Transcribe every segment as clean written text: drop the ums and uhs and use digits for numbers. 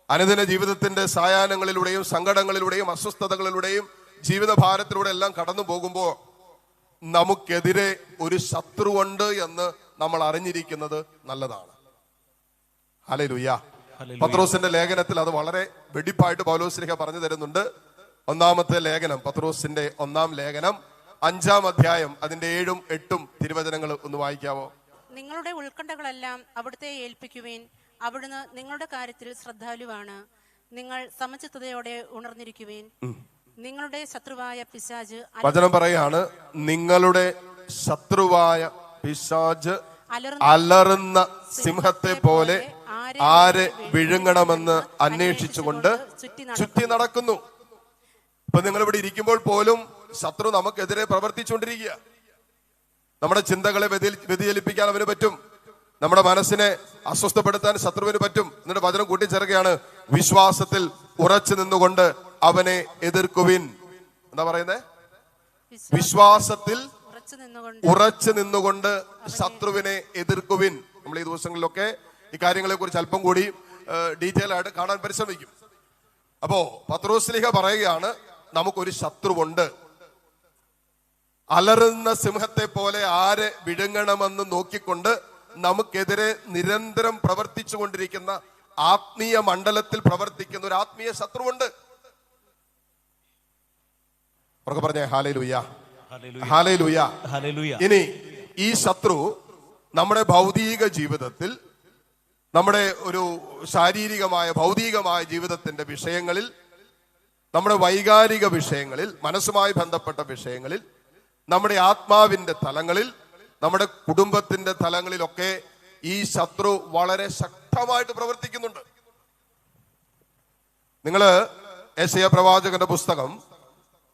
അനുദിന ജീവിതത്തിന്റെ സായാഹ്നങ്ങളിലൂടെയും സങ്കടങ്ങളിലൂടെയും അസ്വസ്ഥതകളിലൂടെയും ജീവിത ഭാരത്തിലൂടെ എല്ലാം കടന്നു പോകുമ്പോൾ നമുക്കെതിരെ ഒരു ശത്രുവുണ്ട് എന്ന് നമ്മൾ അറിഞ്ഞിരിക്കുന്നത് നല്ലതാണ്. ഹല്ലേലൂയ. പത്രോസിന്റെ ലേഖനത്തിൽ അത് വളരെ വെടിപ്പായിട്ട് പൗലോസ്ലീഹ പറഞ്ഞു തരുന്നുണ്ട്. ഒന്നാമത്തെ ലേഖനം, പത്രോസിന്റെ 1-ാം ലേഖനം 5-ാം അധ്യായം അതിന്റെ 7-ഉം 8-ഉം തിരുവചനങ്ങൾ ഒന്ന് വായിക്കാവോ? നിങ്ങളുടെ ഉത്കണ്ഠകളെല്ലാം അവിടുത്തെ ഏൽപ്പിക്കുവേൻ. അവിടുന്ന് നിങ്ങളുടെ കാര്യത്തിൽ ശ്രദ്ധാലുവാണ്. നിങ്ങൾ സമചിത്തതയോടെ ഉണർന്നിരിക്കുവേൻ. നിങ്ങളുടെ ശത്രുവായ പിശാച്, വചനം പറയാണ്, നിങ്ങളുടെ ശത്രുവായ പിശാച് അലറുന്ന സിംഹത്തെ പോലെ ആരെ വിഴുങ്ങണമെന്ന് അന്വേഷിച്ചുകൊണ്ട് ചുറ്റി നടക്കുന്നു. ഇപ്പൊ നിങ്ങൾ ഇവിടെ ഇരിക്കുമ്പോൾ പോലും ശത്രു നമുക്കെതിരെ പ്രവർത്തിച്ചുകൊണ്ടിരിക്കുക. നമ്മുടെ ചിന്തകളെ വ്യതിചലിപ്പിക്കാൻ അവന് പറ്റും. നമ്മുടെ മനസ്സിനെ അസ്വസ്ഥപ്പെടുത്താൻ ശത്രുവിന് പറ്റും. എന്നിട്ട് വചനം കൂട്ടിച്ചേർക്കുകയാണ്, വിശ്വാസത്തിൽ ഉറച്ചു നിന്നുകൊണ്ട് അവനെ എതിർക്കുവിൻ. എന്താ പറയുന്നേ? വിശ്വാസത്തിൽ ഉറച്ചു നിന്നുകൊണ്ട് ശത്രുവിനെ എതിർക്കുവിൻ. നമ്മൾ ഈ ദിവസങ്ങളിലൊക്കെ ഈ കാര്യങ്ങളെ കുറിച്ച് അല്പം കൂടി ഡീറ്റെയിൽ ആയിട്ട് കാണാൻ പരിശ്രമിക്കും. അപ്പോ പത്രോസ്ലീഹ പറയുകയാണ്, നമുക്കൊരു ശത്രുവുണ്ട്. അലറുന്ന സിംഹത്തെ പോലെ ആരെ വിഴുങ്ങണമെന്ന് നോക്കിക്കൊണ്ട് നമുക്കെതിരെ നിരന്തരം പ്രവർത്തിച്ചു കൊണ്ടിരിക്കുന്ന ആത്മീയ മണ്ഡലത്തിൽ പ്രവർത്തിക്കുന്ന ഒരു ആത്മീയ ശത്രുവുണ്ട്. പറഞ്ഞേ ഹല്ലേലൂയ, ഹല്ലേലൂയ, ഹല്ലേലൂയ. ഇനി ഈ ശത്രു നമ്മുടെ ഭൗതിക ജീവിതത്തിൽ, നമ്മുടെ ഒരു ശാരീരികമായ ഭൗതികമായ ജീവിതത്തിന്റെ വിഷയങ്ങളിൽ, നമ്മുടെ വൈകാരിക വിഷയങ്ങളിൽ, മനസ്സുമായി ബന്ധപ്പെട്ട വിഷയങ്ങളിൽ, നമ്മുടെ ആത്മാവിന്റെ തലങ്ങളിൽ, നമ്മുടെ കുടുംബത്തിന്റെ തലങ്ങളിലൊക്കെ ഈ ശത്രു വളരെ ശക്തമായിട്ട് പ്രവർത്തിക്കുന്നുണ്ട്. നിങ്ങള് യെശയ്യാ പ്രവാചകന്റെ പുസ്തകം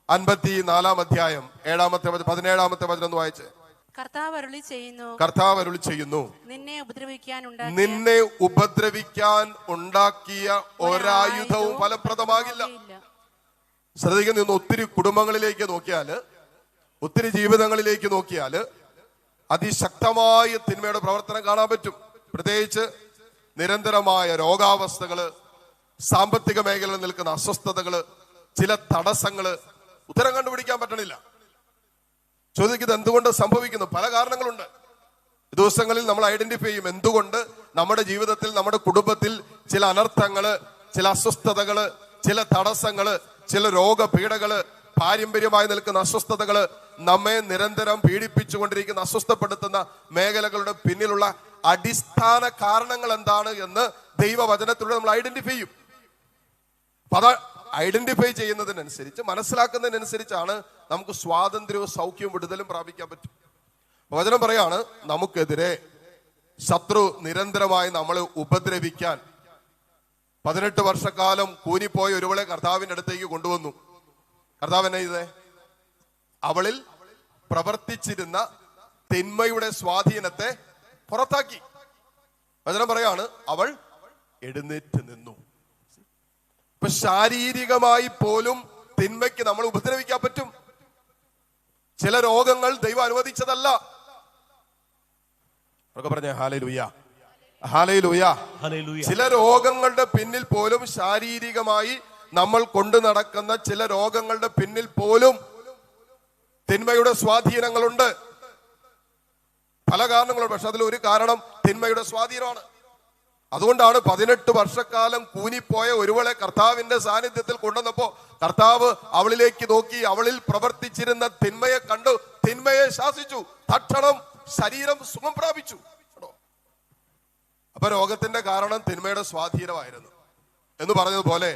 54-ാം അധ്യായം 17-ാമത്തെ വചനം ഒന്ന് വായിച്ചേ. കർത്താവ് അരുളി ചെയ്യുന്നു, നിന്നെ ഉപദ്രവിക്കാൻ ഉണ്ടാക്കിയ ഒരായുധവും ഫലപ്രദമാകില്ല. ശ്രദ്ധിക്കുന്ന ഒത്തിരി കുടുംബങ്ങളിലേക്ക് നോക്കിയാല്, ഒത്തിരി ജീവിതങ്ങളിലേക്ക് നോക്കിയാല് അതിശക്തമായ തിന്മയുടെ പ്രവർത്തനം കാണാൻ പറ്റും. പ്രത്യേകിച്ച് നിരന്തരമായ രോഗാവസ്ഥകള്, സാമ്പത്തിക മേഖലയിൽ നിൽക്കുന്ന അസ്വസ്ഥതകള്, ചില തടസ്സങ്ങള്, ഉത്തരം കണ്ടുപിടിക്കാൻ പറ്റണില്ല. ചോദിക്കുന്നത് എന്തുകൊണ്ട് സംഭവിക്കുന്നു? പല കാരണങ്ങളുണ്ട്. ദിവസങ്ങളിൽ നമ്മൾ ഐഡന്റിഫൈ ചെയ്യും എന്തുകൊണ്ട് നമ്മുടെ ജീവിതത്തിൽ, നമ്മുടെ കുടുംബത്തിൽ ചില അനർത്ഥങ്ങള്, ചില അസ്വസ്ഥതകള്, ചില തടസ്സങ്ങള്, ചില രോഗപീഠകള്, പാരമ്പര്യമായി നിൽക്കുന്ന അസ്വസ്ഥതകള്, നമ്മെ നിരന്തരം പീഡിപ്പിച്ചുകൊണ്ടിരിക്കുന്ന, അസ്വസ്ഥപ്പെടുത്തുന്ന മേഖലകളുടെ പിന്നിലുള്ള അടിസ്ഥാന കാരണങ്ങൾ എന്താണ് എന്ന് ദൈവവചനത്തിലൂടെ നമ്മൾ ഐഡന്റിഫൈ ചെയ്യും. അപ്പൊ ഐഡന്റിഫൈ ചെയ്യുന്നതിനനുസരിച്ച്, മനസ്സിലാക്കുന്നതിനനുസരിച്ചാണ് നമുക്ക് സ്വാതന്ത്ര്യവും സൗഖ്യവും വിടുതലും പ്രാപിക്കാൻ പറ്റും. വചനം പറയാണ്, നമുക്കെതിരെ ശത്രു നിരന്തരമായി നമ്മളെ ഉപദ്രവിക്കാൻ 18 വർഷക്കാലം കൂനിപ്പോയ ഒരുവളെ കർത്താവിന്റെ അടുത്തേക്ക് കൊണ്ടുവന്നു. കർത്താവ് എന്നെ ചെയ്തേ? അവളിൽ പ്രവർത്തിച്ചിരുന്ന തിന്മയുടെ സ്വാധീനത്തെ പുറത്താക്കി. വചനം പറയാണ്, അവൾ എഴുന്നേറ്റ് നിന്നു. ഇപ്പൊ ശാരീരികമായി പോലും തിന്മയ്ക്ക് നമ്മൾ ഉപദ്രവിക്കാൻ പറ്റും. ചില രോഗങ്ങൾ ദൈവം അനുവദിച്ചതല്ല. പറഞ്ഞേ ഹല്ലേലൂയ, ഹല്ലേലൂയ, ഹല്ലേലൂയ. ചില രോഗങ്ങളുടെ പിന്നിൽ പോലും, ശാരീരികമായി നമ്മൾ കൊണ്ടു നടക്കുന്ന ചില രോഗങ്ങളുടെ പിന്നിൽ പോലും തിന്മയുടെ സ്വാധീനങ്ങളുണ്ട്. പല കാരണങ്ങളുണ്ട്, പക്ഷെ അതിൽ ഒരു കാരണം തിന്മയുടെ സ്വാധീനമാണ്. അതുകൊണ്ടാണ് 18 വർഷക്കാലം കൂനിപ്പോയ ഒരുവളെ കർത്താവിന്റെ സാന്നിധ്യത്തിൽ കൊണ്ടുവന്നപ്പോ കർത്താവ് അവളിലേക്ക് നോക്കി, അവളിൽ പ്രവർത്തിച്ചിരുന്ന തിന്മയെ കണ്ടു, തിന്മയെ ശാസിച്ചു, തക്ഷണം ശരീരം സുഖം പ്രാപിച്ചു. അപ്പൊ രോഗത്തിന്റെ കാരണം തിന്മയുടെ സ്വാധീനമായിരുന്നു. എന്ന് പറഞ്ഞതുപോലെ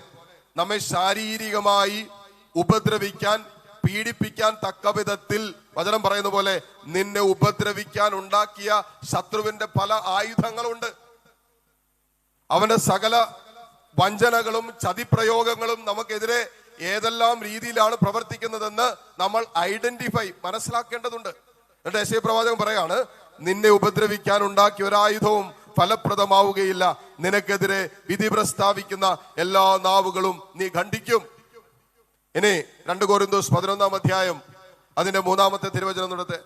നമ്മെ ശാരീരികമായി ഉപദ്രവിക്കാൻ, പീഡിപ്പിക്കാൻ തക്ക വിധത്തിൽ വചനം പറയുന്ന പോലെ നിന്നെ ഉപദ്രവിക്കാൻ ഉണ്ടാക്കിയ ശത്രുവിന്റെ പല ആയുധങ്ങളുണ്ട്. അവന്റെ സകല വഞ്ചനകളും ചതിപ്രയോഗങ്ങളും നമുക്കെതിരെ ഏതെല്ലാം രീതിയിലാണ് പ്രവർത്തിക്കുന്നതെന്ന് നമ്മൾ മനസ്സിലാക്കേണ്ടതുണ്ട്. എന്നിട്ട് യെശയ്യാ പ്രവാചകൻ പറയാണ്, നിന്നെ ഉപദ്രവിക്കാൻ ഉണ്ടാക്കിയ ഒരായുധവും ഫലപ്രദമാവുകയില്ല. നിനക്കെതിരെ വിധി പ്രസ്താവിക്കുന്ന എല്ലാ നാവുകളും നീ ഖണ്ഡിക്കും. ഇനി 2 കൊരിന്തോസ് 11-ാം അധ്യായം അതിന്റെ 3-ാമത്തെ തിരുവചനം നടത്തെ.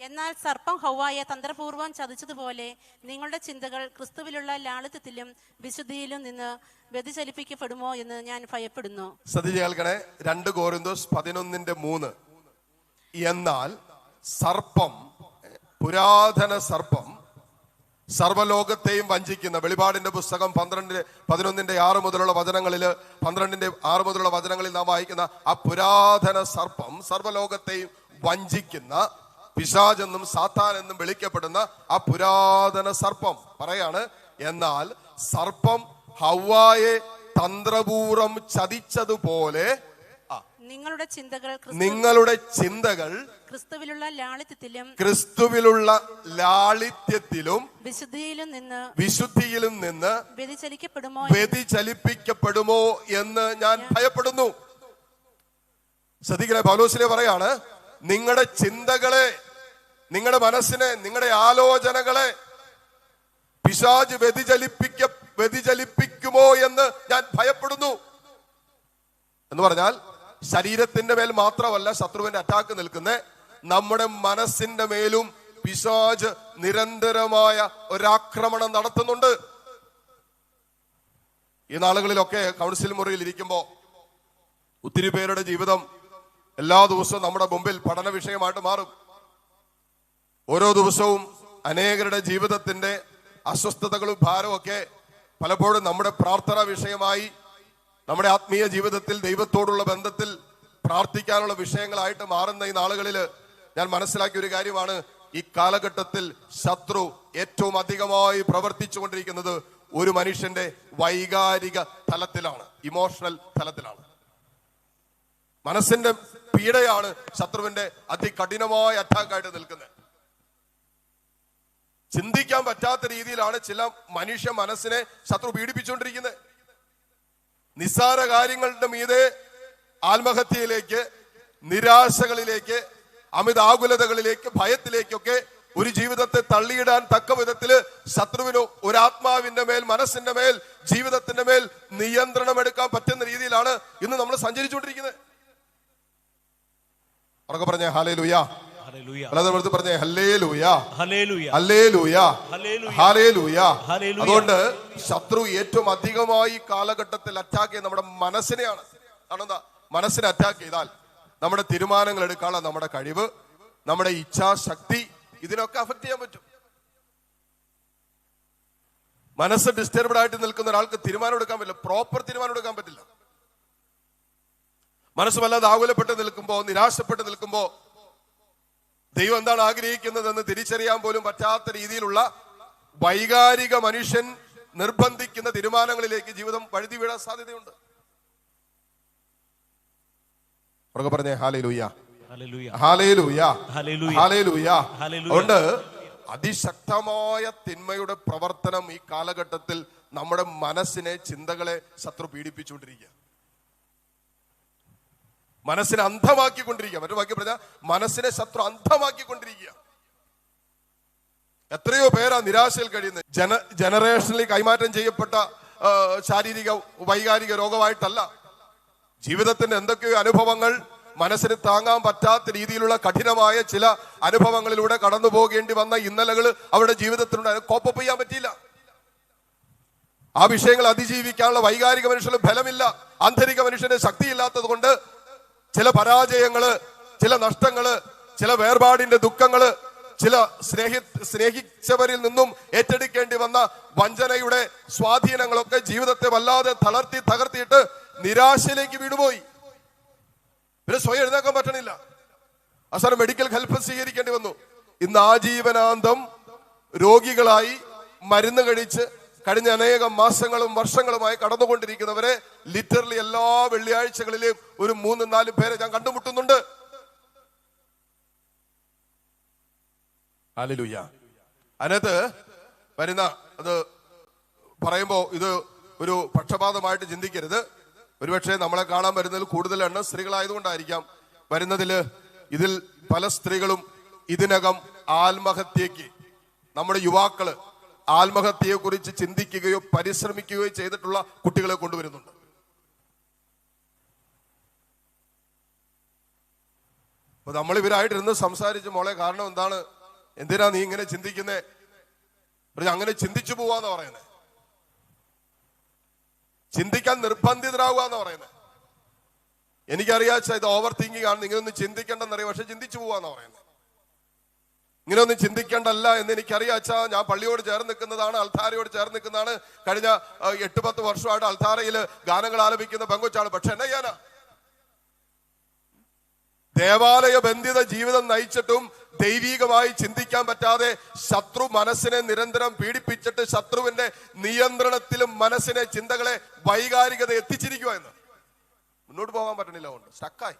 എന്നാൽ സർപ്പം ഹൗവായെ തന്ത്രപൂർവ്വം ചതിച്ചതുപോലെ നിങ്ങളുടെ ചിന്തകൾ ക്രിസ്തുവിലുള്ള ലാളിത്യത്തിലും വിശുദ്ധിയിലും നിന്ന് വ്യതിചലിപ്പിക്കപ്പെടുമോ എന്ന് ഞാൻ ഭയപ്പെടുന്നു. ശ്രദ്ധിച്ച് കേൾക്കണേ. 2 കോരിന്തോസ് 11:3. എന്നാൽ സർപ്പം, പുരാതന സർപ്പം, സർവ്വലോകത്തെയും വഞ്ചിക്കുന്ന, വെളിപാടിന്റെ പുസ്തകം 11:6 മുതലുള്ള വചനങ്ങളില് 12:6 മുതലുള്ള വചനങ്ങളിൽ നാം വായിക്കുന്ന ആ പുരാതന സർപ്പം, സർവ്വലോകത്തെയും വഞ്ചിക്കുന്ന പിശാചെന്നും സാത്താൻ എന്നും വിളിക്കപ്പെടുന്ന ആ പുരാതന സർപ്പം പറയാണ്. എന്നാൽ സർപ്പം ഹവ്വായെ തന്ത്രപൂർവ്വം ചതിച്ചതുപോലെ നിങ്ങളുടെ ചിന്തകൾ ക്രിസ്തുവിലുള്ള ലാളിത്യത്തിലും വിശുദ്ധിയിലും നിന്ന് വ്യതിചലിപ്പിക്കപ്പെടുമോ എന്ന് ഞാൻ ഭയപ്പെടുന്നു. ശ്രദ്ധിക്കണേ, പൗലോസിലെ പറയാണ്, നിങ്ങളുടെ ചിന്തകളെ, നിങ്ങളുടെ മനസ്സിനെ, നിങ്ങളുടെ ആലോചനകളെ പിശാച് വ്യതിചലിപ്പിക്കുമോ എന്ന് ഞാൻ ഭയപ്പെടുന്നു. എന്ന് പറഞ്ഞാൽ ശരീരത്തിന്റെ മേൽ മാത്രമല്ല ശത്രുവിന്റെ അറ്റാക്ക് നിൽക്കുന്നത്, നമ്മുടെ മനസ്സിന്റെ മേലും പിശാച് നിരന്തരമായ ഒരാക്രമണം നടത്തുന്നുണ്ട്. ഈ നാളുകളിലൊക്കെ കൗൺസിൽ മുറിയിൽ ഇരിക്കുമ്പോ ഒത്തിരി പേരുടെ ജീവിതം എല്ലാ ദിവസവും നമ്മുടെ മുമ്പിൽ പഠന വിഷയമായിട്ട് മാറും. ഓരോ ദിവസവും അനേകരുടെ ജീവിതത്തിന്റെ അസ്വസ്ഥതകളും ഭാരവും ഒക്കെ പലപ്പോഴും നമ്മുടെ പ്രാർത്ഥനാ വിഷയമായി, നമ്മുടെ ആത്മീയ ജീവിതത്തിൽ ദൈവത്തോടുള്ള ബന്ധത്തിൽ പ്രാർത്ഥിക്കാനുള്ള വിഷയങ്ങളായിട്ട് മാറുന്ന ഈ നാളുകളിൽ ഞാൻ മനസ്സിലാക്കിയ ഒരു കാര്യമാണ്, ഈ കാലഘട്ടത്തിൽ ശത്രു ഏറ്റവും അധികമായി പ്രവർത്തിച്ചു കൊണ്ടിരിക്കുന്നത് ഒരു മനുഷ്യന്റെ വൈകാരിക തലത്തിലാണ്, ഇമോഷണൽ തലത്തിലാണ്. മനസ്സിന്റെ പീഡയാണ് ശത്രുവിന്റെ അതികഠിനമായ അറ്റാക്കായിട്ട് നിൽക്കുന്നത്. ചിന്തിക്കാൻ പറ്റാത്ത രീതിയിലാണ് ചില മനുഷ്യ മനസ്സിനെ ശത്രു പീഡിപ്പിച്ചുകൊണ്ടിരിക്കുന്നത്. നിസ്സാര കാര്യങ്ങളുടെ മീതെ ആത്മഹത്യയിലേക്ക്, നിരാശകളിലേക്ക്, അമിതാകുലതകളിലേക്ക്, ഭയത്തിലേക്കൊക്കെ ഒരു ജീവിതത്തെ തള്ളിയിടാൻ തക്ക വിധത്തില് ശത്രുവിന് ഒരാത്മാവിന്റെ മേൽ, മനസ്സിന്റെ മേൽ, ജീവിതത്തിന്റെ മേൽ നിയന്ത്രണം എടുക്കാൻ പറ്റുന്ന രീതിയിലാണ് ഇന്ന് നമ്മൾ സഞ്ചരിച്ചുകൊണ്ടിരിക്കുന്നത്. ഉറക്കെ പറഞ്ഞേ ഹല്ലേലൂയാ, പറഞ്ഞേ ഹല്ലേലൂയാ, ഹല്ലേലൂയാ, ഹല്ലേലൂയാ. അതുകൊണ്ട് ശത്രു ഏറ്റവും അധികമായി കാലഘട്ടത്തിൽ അറ്റാക്ക് ചെയ്യുന്നത് നമ്മുടെ മനസ്സിനെയാണ്. ആണെന്താ, മനസ്സിനെ അറ്റാക്ക് ചെയ്താൽ നമ്മുടെ തീരുമാനങ്ങൾ എടുക്കാനുള്ള നമ്മുടെ കഴിവ്, നമ്മുടെ ഇച്ഛാശക്തി, ഇതിനൊക്കെ അഫക്ട് ചെയ്യാൻ പറ്റും. മനസ്സ് ഡിസ്റ്റർബ്ഡ് ആയിട്ട് നിൽക്കുന്ന ഒരാൾക്ക് തീരുമാനം എടുക്കാൻ പറ്റില്ല, പ്രോപ്പർ തീരുമാനം എടുക്കാൻ പറ്റില്ല. മനസ്സ് വല്ലാതെ ആകുലപ്പെട്ട് നിൽക്കുമ്പോ, നിരാശപ്പെട്ട് നിൽക്കുമ്പോ ദൈവം എന്താണ് ആഗ്രഹിക്കുന്നതെന്ന് തിരിച്ചറിയാൻ പോലും പറ്റാത്ത രീതിയിലുള്ള വൈകാരിക മനുഷ്യൻ നിർബന്ധിക്കുന്ന തീരുമാനങ്ങളിലേക്ക് ജീവിതം വഴുതി വീഴാൻ സാധ്യതയുണ്ട്. ഉറക്കെ പറഞ്ഞേ ഹല്ലേലൂയാ, ഹല്ലേലൂയാ, ഹല്ലേലൂയാ. അതുകൊണ്ട് അതിശക്തമായ തിന്മയുടെ പ്രവർത്തനം ഈ കാലഘട്ടത്തിൽ നമ്മുടെ മനസ്സിനെ, ചിന്തകളെ ശത്രു പീഡിപ്പിച്ചുകൊണ്ടിരിക്കുക, മനസ്സിനെ അന്ധമാക്കിക്കൊണ്ടിരിക്കുക. മറ്റു വാക്യം പറഞ്ഞാൽ മനസ്സിനെ ശത്രു അന്ധമാക്കിക്കൊണ്ടിരിക്കുക. എത്രയോ പേരാ നിരാശയിൽ കഴിയുന്നത്. ജനറേഷനിൽ കൈമാറ്റം ചെയ്യപ്പെട്ട ശാരീരിക വൈകാരിക രോഗമായിട്ടല്ല, ജീവിതത്തിന്റെ എന്തൊക്കെയോ അനുഭവങ്ങൾ, മനസ്സിന് താങ്ങാൻ പറ്റാത്ത രീതിയിലുള്ള കഠിനമായ ചില അനുഭവങ്ങളിലൂടെ കടന്നു പോകേണ്ടി വന്ന ഇന്നലകൾ അവരുടെ ജീവിതത്തിലൂടെ കോപ്പപ്പ് ചെയ്യാൻ പറ്റിയില്ല. ആ വിഷയങ്ങൾ അതിജീവിക്കാനുള്ള വൈകാരിക മനുഷ്യന് ബലമില്ല, ആന്തരിക മനുഷ്യന് ശക്തിയില്ലാത്തത് കൊണ്ട് ചില പരാജയങ്ങള്, ചില നഷ്ടങ്ങള്, ചില വേർപാടിന്റെ ദുഃഖങ്ങള്, ചില സ്നേഹിച്ചവരിൽ നിന്നും ഏറ്റെടുക്കേണ്ടി വന്ന വഞ്ചനയുടെ സ്വാധീനങ്ങളൊക്കെ ജീവിതത്തെ വല്ലാതെ തകർത്തിയിട്ട് നിരാശയിലേക്ക് വീണുപോയി. പിന്നെ സ്വയം എഴുന്നേക്കാൻ പറ്റണില്ല. അവസാനം മെഡിക്കൽ ഹെൽപ്പ് സ്വീകരിക്കേണ്ടി വന്നു. ഇന്ന് ആജീവനാന്തം രോഗികളായി മരുന്ന് കഴിച്ച് കഴിഞ്ഞ അനേകം മാസങ്ങളും വർഷങ്ങളുമായി കടന്നുകൊണ്ടിരിക്കുന്നവരെ ലിറ്ററലി എല്ലാ വെള്ളിയാഴ്ചകളിലും ഒരു 3-4 പേരെ ഞാൻ കണ്ടുമുട്ടുന്നുണ്ട്. ഹല്ലേലൂയ. അതിനകത്ത് വരുന്ന, അത് പറയുമ്പോ ഇത് ഒരു പക്ഷപാതമായിട്ട് ചിന്തിക്കരുത്. ഒരുപക്ഷെ നമ്മളെ കാണാൻ വരുന്നതിൽ കൂടുതൽ എണ്ണം സ്ത്രീകളായതുകൊണ്ടായിരിക്കാം വരുന്നതില്. ഇതിൽ പല സ്ത്രീകളും ഇതിനകം ആത്മഹത്യക്ക്, നമ്മുടെ യുവാക്കള് ആത്മഹത്യയെ കുറിച്ച് ചിന്തിക്കുകയോ പരിശ്രമിക്കുകയോ ചെയ്തിട്ടുള്ള കുട്ടികളെ കൊണ്ടുവരുന്നുണ്ട്. അപ്പൊ നമ്മൾ ഇവരായിട്ടിരുന്ന് സംസാരിച്ച്, മോളെ കാരണം എന്താണ്, എന്തിനാ നീ ഇങ്ങനെ ചിന്തിക്കുന്നേ? അങ്ങനെ ചിന്തിച്ചു പോവാന്ന് പറയുന്നത്, ചിന്തിക്കാൻ നിർബന്ധിതരാകുക എന്ന് പറയുന്നത്. എനിക്കറിയാച്ച ഇത് ഓവർ തിങ്കിങ് ആണ്, ഇങ്ങനൊന്നും ചിന്തിക്കേണ്ടെന്നറിയാം, പക്ഷെ ചിന്തിച്ചു പോവാന്ന് പറയുന്നത്. ഇങ്ങനെയൊന്നും ചിന്തിക്കേണ്ടല്ല എന്ന് എനിക്കറിയാച്ച. ഞാൻ പള്ളിയോട് ചേർന്ന് നിൽക്കുന്നതാണ്, അൾത്താരയോട് ചേർന്ന് നിൽക്കുന്നതാണ്. കഴിഞ്ഞ 8-10 വർഷമായിട്ട് അൾത്താരയിൽ ഗാനങ്ങൾ ആലപിക്കുന്ന പെങ്കൊച്ചാണ്. പക്ഷെ എന്നാ ചെയ്യാനാ, ദേവാലയ ബന്ധിത ജീവിതം നയിച്ചിട്ടും ദൈവികമായി ചിന്തിക്കാൻ പറ്റാതെ ശത്രു മനസ്സിനെ നിരന്തരം പീഡിപ്പിച്ചിട്ട് ശത്രുവിന്റെ നിയന്ത്രണത്തിലും മനസ്സിനെ, ചിന്തകളെ, വൈകാരികത എത്തിച്ചിരിക്കുക എന്ന്. മുന്നോട്ട് പോകാൻ പറ്റണില്ല, കൊണ്ട് സ്റ്റക്കായി.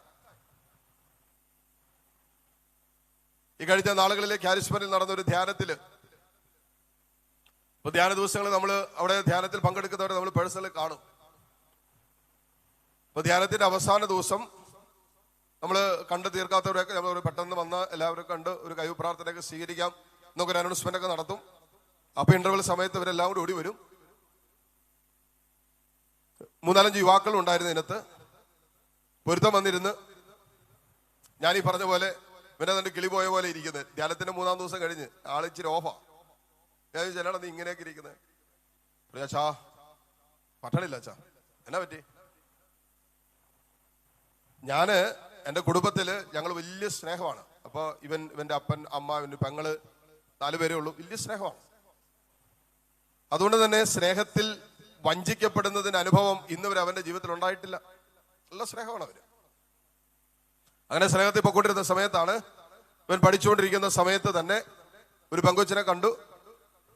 ഈ കഴിഞ്ഞ നാളുകളിലെ കാരിസ്മയിൽ നടന്ന ഒരു ധ്യാനത്തില്, ഇപ്പൊ ധ്യാന ദിവസങ്ങൾ നമ്മൾ അവിടെ ധ്യാനത്തിൽ പങ്കെടുക്കുന്നവരെ നമ്മൾ പേഴ്സണലി കാണും. ഇപ്പൊ ധ്യാനത്തിന്റെ അവസാന ദിവസം നമ്മൾ കണ്ടു തീർക്കാത്തവരെയൊക്കെ നമ്മൾ പെട്ടെന്ന് വന്ന് എല്ലാവരും കണ്ട് ഒരു കൈവ് പ്രാർത്ഥനയൊക്കെ സ്വീകരിക്കാം എന്നൊക്കെ അനൗൺസ്മെന്റ് ഒക്കെ നടത്തും. അപ്പൊ ഇന്റർവെൽ സമയത്ത് ഇവരെല്ലാം കൂടി ഓടി വരും. 3-4 യുവാക്കളും ഉണ്ടായിരുന്നു ഇതിനകത്ത്. പൊരുത്തം വന്നിരുന്ന് ഞാനീ പറഞ്ഞ പോലെ ഇവനെ തന്നെ കിളി പോയ പോലെ ഇരിക്കുന്നത്. ധ്യാനത്തിന്റെ 3-ാം ദിവസം കഴിഞ്ഞ് ആളിച്ചിരി ഓഫാ. ഞാൻ ചെല്ലണം, നീ ഇങ്ങനെയൊക്കെ ഇരിക്കുന്നത്. അച്ഛാ പറ്റണില്ല അച്ഛാ. എന്നാ പറ്റി? ഞാന് എന്റെ കുടുംബത്തില് ഞങ്ങൾ വലിയ സ്നേഹമാണ്. അപ്പൊ ഇവന്റെ അപ്പൻ, അമ്മ, ഇവന്റെ പെങ്ങള് 4 പേരേ ഉള്ളൂ. വലിയ സ്നേഹമാണ്. അതുകൊണ്ട് തന്നെ സ്നേഹത്തിൽ വഞ്ചിക്കപ്പെടുന്നതിന് അനുഭവം ഇന്ന് വരെ അവന്റെ ജീവിതത്തിൽ ഉണ്ടായിട്ടില്ല. നല്ല സ്നേഹമാണ് അവര്. അങ്ങനെ സ്നേഹത്തിൽ പൊക്കോണ്ടിരുന്ന സമയത്താണ്, ഇവൻ പഠിച്ചുകൊണ്ടിരിക്കുന്ന സമയത്ത് തന്നെ ഒരു പെങ്കൊച്ചിനെ കണ്ടു.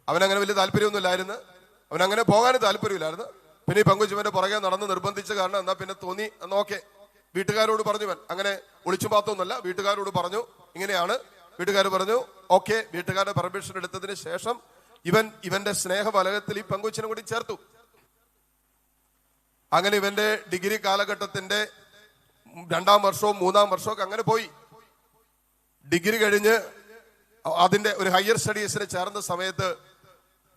അവനങ്ങനെ വലിയ താല്പര്യമൊന്നുമില്ലായിരുന്നു, അവനങ്ങനെ പോകാനും താല്പര്യമില്ലായിരുന്നു. പിന്നെ ഈ പെങ്കൊച്ചിവന്റെ പുറകെ നടന്ന് നിർബന്ധിച്ച കാരണം എന്നാ പിന്നെ തോന്നി എന്നോക്കെ വീട്ടുകാരോട് പറഞ്ഞു. ഇവൻ അങ്ങനെ ഒളിച്ചു പാത്തൊന്നുമല്ല, വീട്ടുകാരോട് പറഞ്ഞു ഇങ്ങനെയാണ്. വീട്ടുകാർ പറഞ്ഞു ഓക്കെ. വീട്ടുകാരുടെ പെർമിഷൻ എടുത്തതിന് ശേഷം ഇവന്റെ സ്നേഹഫലകത്തിൽ ഈ പെങ്കൊച്ചിനെ കൂടി ചേർത്തു. അങ്ങനെ ഇവന്റെ ഡിഗ്രി കാലഘട്ടത്തിന്റെ 2-ാം വർഷവും 3-ാം വർഷവും ഒക്കെ അങ്ങനെ പോയി. ഡിഗ്രി കഴിഞ്ഞ് അതിന്റെ ഒരു ഹയർ സ്റ്റഡീസിന് ചേർന്ന സമയത്ത്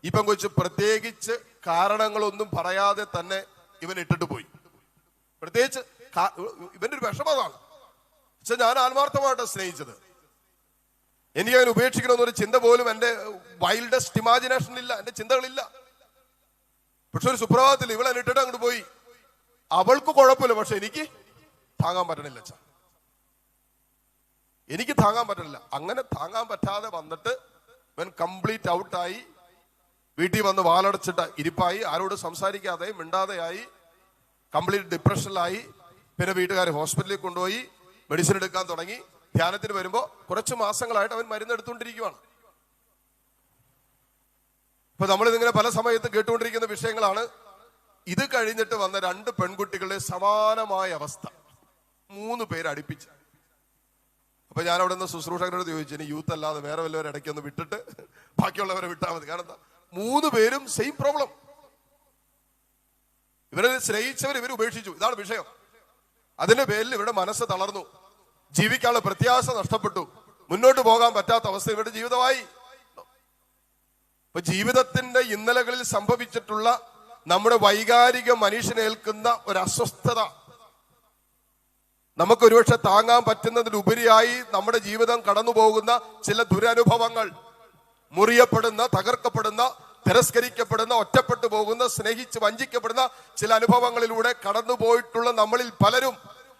ഈ പെങ്കൊച്ച് പ്രത്യേകിച്ച് കാരണങ്ങളൊന്നും പറയാതെ തന്നെ ഇവൻ ഇട്ടിട്ട് പോയി. പ്രത്യേകിച്ച് ഇവന്റെ ഒരു വിഷമതാണ്. പക്ഷെ ഞാൻ ആത്മാർത്ഥമായിട്ട് സ്നേഹിച്ചത്, എനിക്ക് അവൻ ഉപേക്ഷിക്കണമെന്നൊരു ചിന്ത പോലും എന്റെ വൈൽഡസ്റ്റ് ഇമാജിനേഷനിലില്ല, എന്റെ ചിന്തകളില്ല. പക്ഷെ ഒരു സുപ്രഭാതത്തിൽ ഇവളെ ഇട്ടിട്ട് അങ്ങോട്ട് പോയി. അവൾക്ക് കുഴപ്പമില്ല, പക്ഷെ എനിക്ക് താങ്ങാൻ പറ്റണില്ല അച്ഛാ, എനിക്ക് താങ്ങാൻ പറ്റണില്ല. അങ്ങനെ താങ്ങാൻ പറ്റാതെ വന്നിട്ട് ഇവൻ കംപ്ലീറ്റ് ഔട്ടായി. വീട്ടിൽ വന്ന് വാലടച്ചിട്ട് ഇരിപ്പായി, ആരോട് സംസാരിക്കാതെ മിണ്ടാതെയായി, കംപ്ലീറ്റ് ഡിപ്രഷനിലായി. പിന്നെ വീട്ടുകാർ ഹോസ്പിറ്റലിൽ കൊണ്ടുപോയി മെഡിസിൻ എടുക്കാൻ തുടങ്ങി. ധ്യാനത്തിന് വരുമ്പോ കുറച്ച് മാസങ്ങളായിട്ട് അവൻ മരുന്ന് എടുത്തുകൊണ്ടിരിക്കുകയാണ്. ഇപ്പൊ നമ്മളിതിങ്ങനെ പല സമയത്ത് കേട്ടുകൊണ്ടിരിക്കുന്ന വിഷയങ്ങളാണ്. ഇത് കഴിഞ്ഞിട്ട് വന്ന 2 പെൺകുട്ടികളുടെ സമാനമായ അവസ്ഥ, 3 പേര് അടുപ്പിച്ച്. അപ്പൊ ഞാൻ അവിടെ നിന്ന് ശുശ്രൂഷകരോട് ചോദിച്ചു, ഇനി യൂത്ത് അല്ലാതെ വേറെ വല്ലവരെ ഇടയ്ക്കൊന്ന് വിട്ടിട്ട് ബാക്കിയുള്ളവരെ വിട്ടാൽ മതി. കാരണം എന്താ, 3 പേരും സെയിം പ്രോബ്ലം. ഇവരെ സ്നേഹിച്ചവർ ഇവർ ഉപേക്ഷിച്ചു, ഇതാണ് വിഷയം. അതിന്റെ പേരിൽ ഇവരുടെ മനസ്സ് തളർന്നു, ജീവിക്കാനുള്ള പ്രത്യാശ നഷ്ടപ്പെട്ടു, മുന്നോട്ട് പോകാൻ പറ്റാത്ത അവസ്ഥ ഇവരുടെ ജീവിതമായി. ഇപ്പൊ ജീവിതത്തിന്റെ ഇന്നലകളിൽ സംഭവിച്ചിട്ടുള്ള നമ്മുടെ വൈകാരിക മനുഷ്യനേൽക്കുന്ന ഒരു അസ്വസ്ഥത, നമുക്ക് ഒരുപക്ഷെ താങ്ങാൻ പറ്റുന്നതിനുപരിയായി നമ്മുടെ ജീവിതം കടന്നു പോകുന്ന ചില ദുരനുഭവങ്ങൾ, മുറിയപ്പെടുന്ന, തകർക്കപ്പെടുന്ന, തിരസ്കരിക്കപ്പെടുന്ന, ഒറ്റപ്പെട്ടു പോകുന്ന, സ്നേഹിച്ച് വഞ്ചിക്കപ്പെടുന്ന ചില അനുഭവങ്ങളിലൂടെ കടന്നു പോയിട്ടുള്ള നമ്മളിൽ പലരും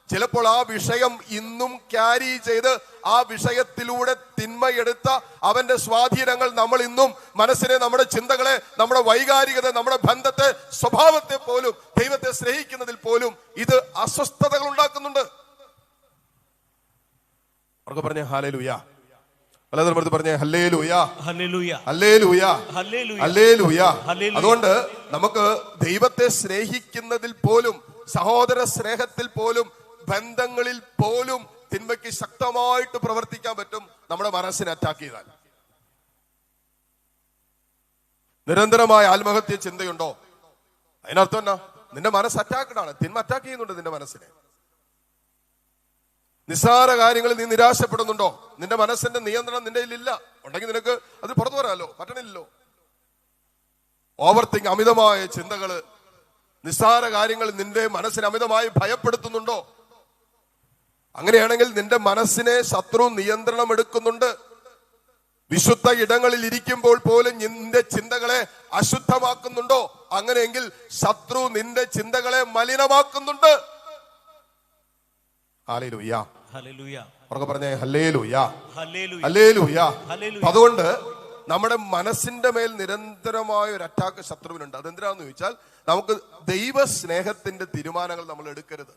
ചിലപ്പോൾ ആ വിഷയം ഇന്നും ക്യാരി ചെയ്ത് ആ വിഷയത്തിലൂടെ തിന്മയെടുത്ത അവന്റെ സ്വാധീനങ്ങൾ നമ്മൾ ഇന്നും മനസ്സിനെ, നമ്മുടെ ചിന്തകളെ, നമ്മുടെ വൈകാരികത, നമ്മുടെ ബന്ധത്തെ, സ്വഭാവത്തെ പോലും, ദൈവത്തെ സ്നേഹിക്കുന്നതിൽ പോലും ഇത് അസ്വസ്ഥതകൾ ഉണ്ടാക്കുന്നുണ്ട്. അവർക്ക് പറഞ്ഞ ഹല്ലേലൂയ, പലതരം പറഞ്ഞ ഹല്ലേലൂയ, ഹല്ലേലൂയ, ഹല്ലേലൂയ, ഹല്ലേലൂയ. അതുകൊണ്ട് നമുക്ക് ദൈവത്തെ സ്നേഹിക്കുന്നതിൽ പോലും, സഹോദര സ്നേഹത്തിൽ പോലും, ബന്ധങ്ങളിൽ പോലും തിന്മയ്ക്ക് ശക്തമായിട്ട് പ്രവർത്തിക്കാൻ പറ്റും നമ്മുടെ മനസ്സിനെ അറ്റാക്ക് ചെയ്താൽ. നിരന്തരമായ ആത്മഹത്യ ചിന്തയുണ്ടോ? അതിനർത്ഥം എന്നാ, നിന്റെ മനസ്സ് അറ്റാക്കഡാണ്, തിന്മ അറ്റാക്ക് ചെയ്യുന്നുണ്ട് നിന്റെ മനസ്സിനെ. നിസ്സാര കാര്യങ്ങളിൽ നീ നിരാശപ്പെടുന്നുണ്ടോ? നിന്റെ മനസ്സിന്റെ നിയന്ത്രണം നിന്റെ ഇല്ല. ഉണ്ടെങ്കിൽ നിനക്ക് അത് പുറത്തു വരാമല്ലോ, പറ്റണില്ലല്ലോ. ഓവർ തിങ്ക്, അമിതമായ ചിന്തകള്, നിസ്സാര കാര്യങ്ങൾ നിന്റെ മനസ്സിനെ അമിതമായി ഭയപ്പെടുത്തുന്നുണ്ടോ? അങ്ങനെയാണെങ്കിൽ നിന്റെ മനസ്സിനെ ശത്രു നിയന്ത്രണം എടുക്കുന്നുണ്ട്. വിശുദ്ധ ഇടങ്ങളിൽ ഇരിക്കുമ്പോൾ പോലും നിന്റെ ചിന്തകളെ അശുദ്ധമാക്കുന്നുണ്ടോ? അങ്ങനെയെങ്കിൽ ശത്രു നിന്റെ ചിന്തകളെ മലിനമാക്കുന്നുണ്ട്. Hallelujah, hallelujah. ഉറക്കെ പറഞ്ഞേ ഹല്ലേലൂയ, ഹല്ലേലൂയ, ഹല്ലേലൂയ. ഹല്ലേലൂയ. അതുകൊണ്ട് നമ്മുടെ മനസ്സിന്റെ മേൽ നിരന്തരമായ ഒരു അറ്റാക്ക് ശത്രുവിനുണ്ട്. അതെന്തിനാന്ന് ചോദിച്ചാൽ, നമുക്ക് ദൈവ സ്നേഹത്തിന്റെ തീരുമാനങ്ങൾ നമ്മൾ എടുക്കരുത്.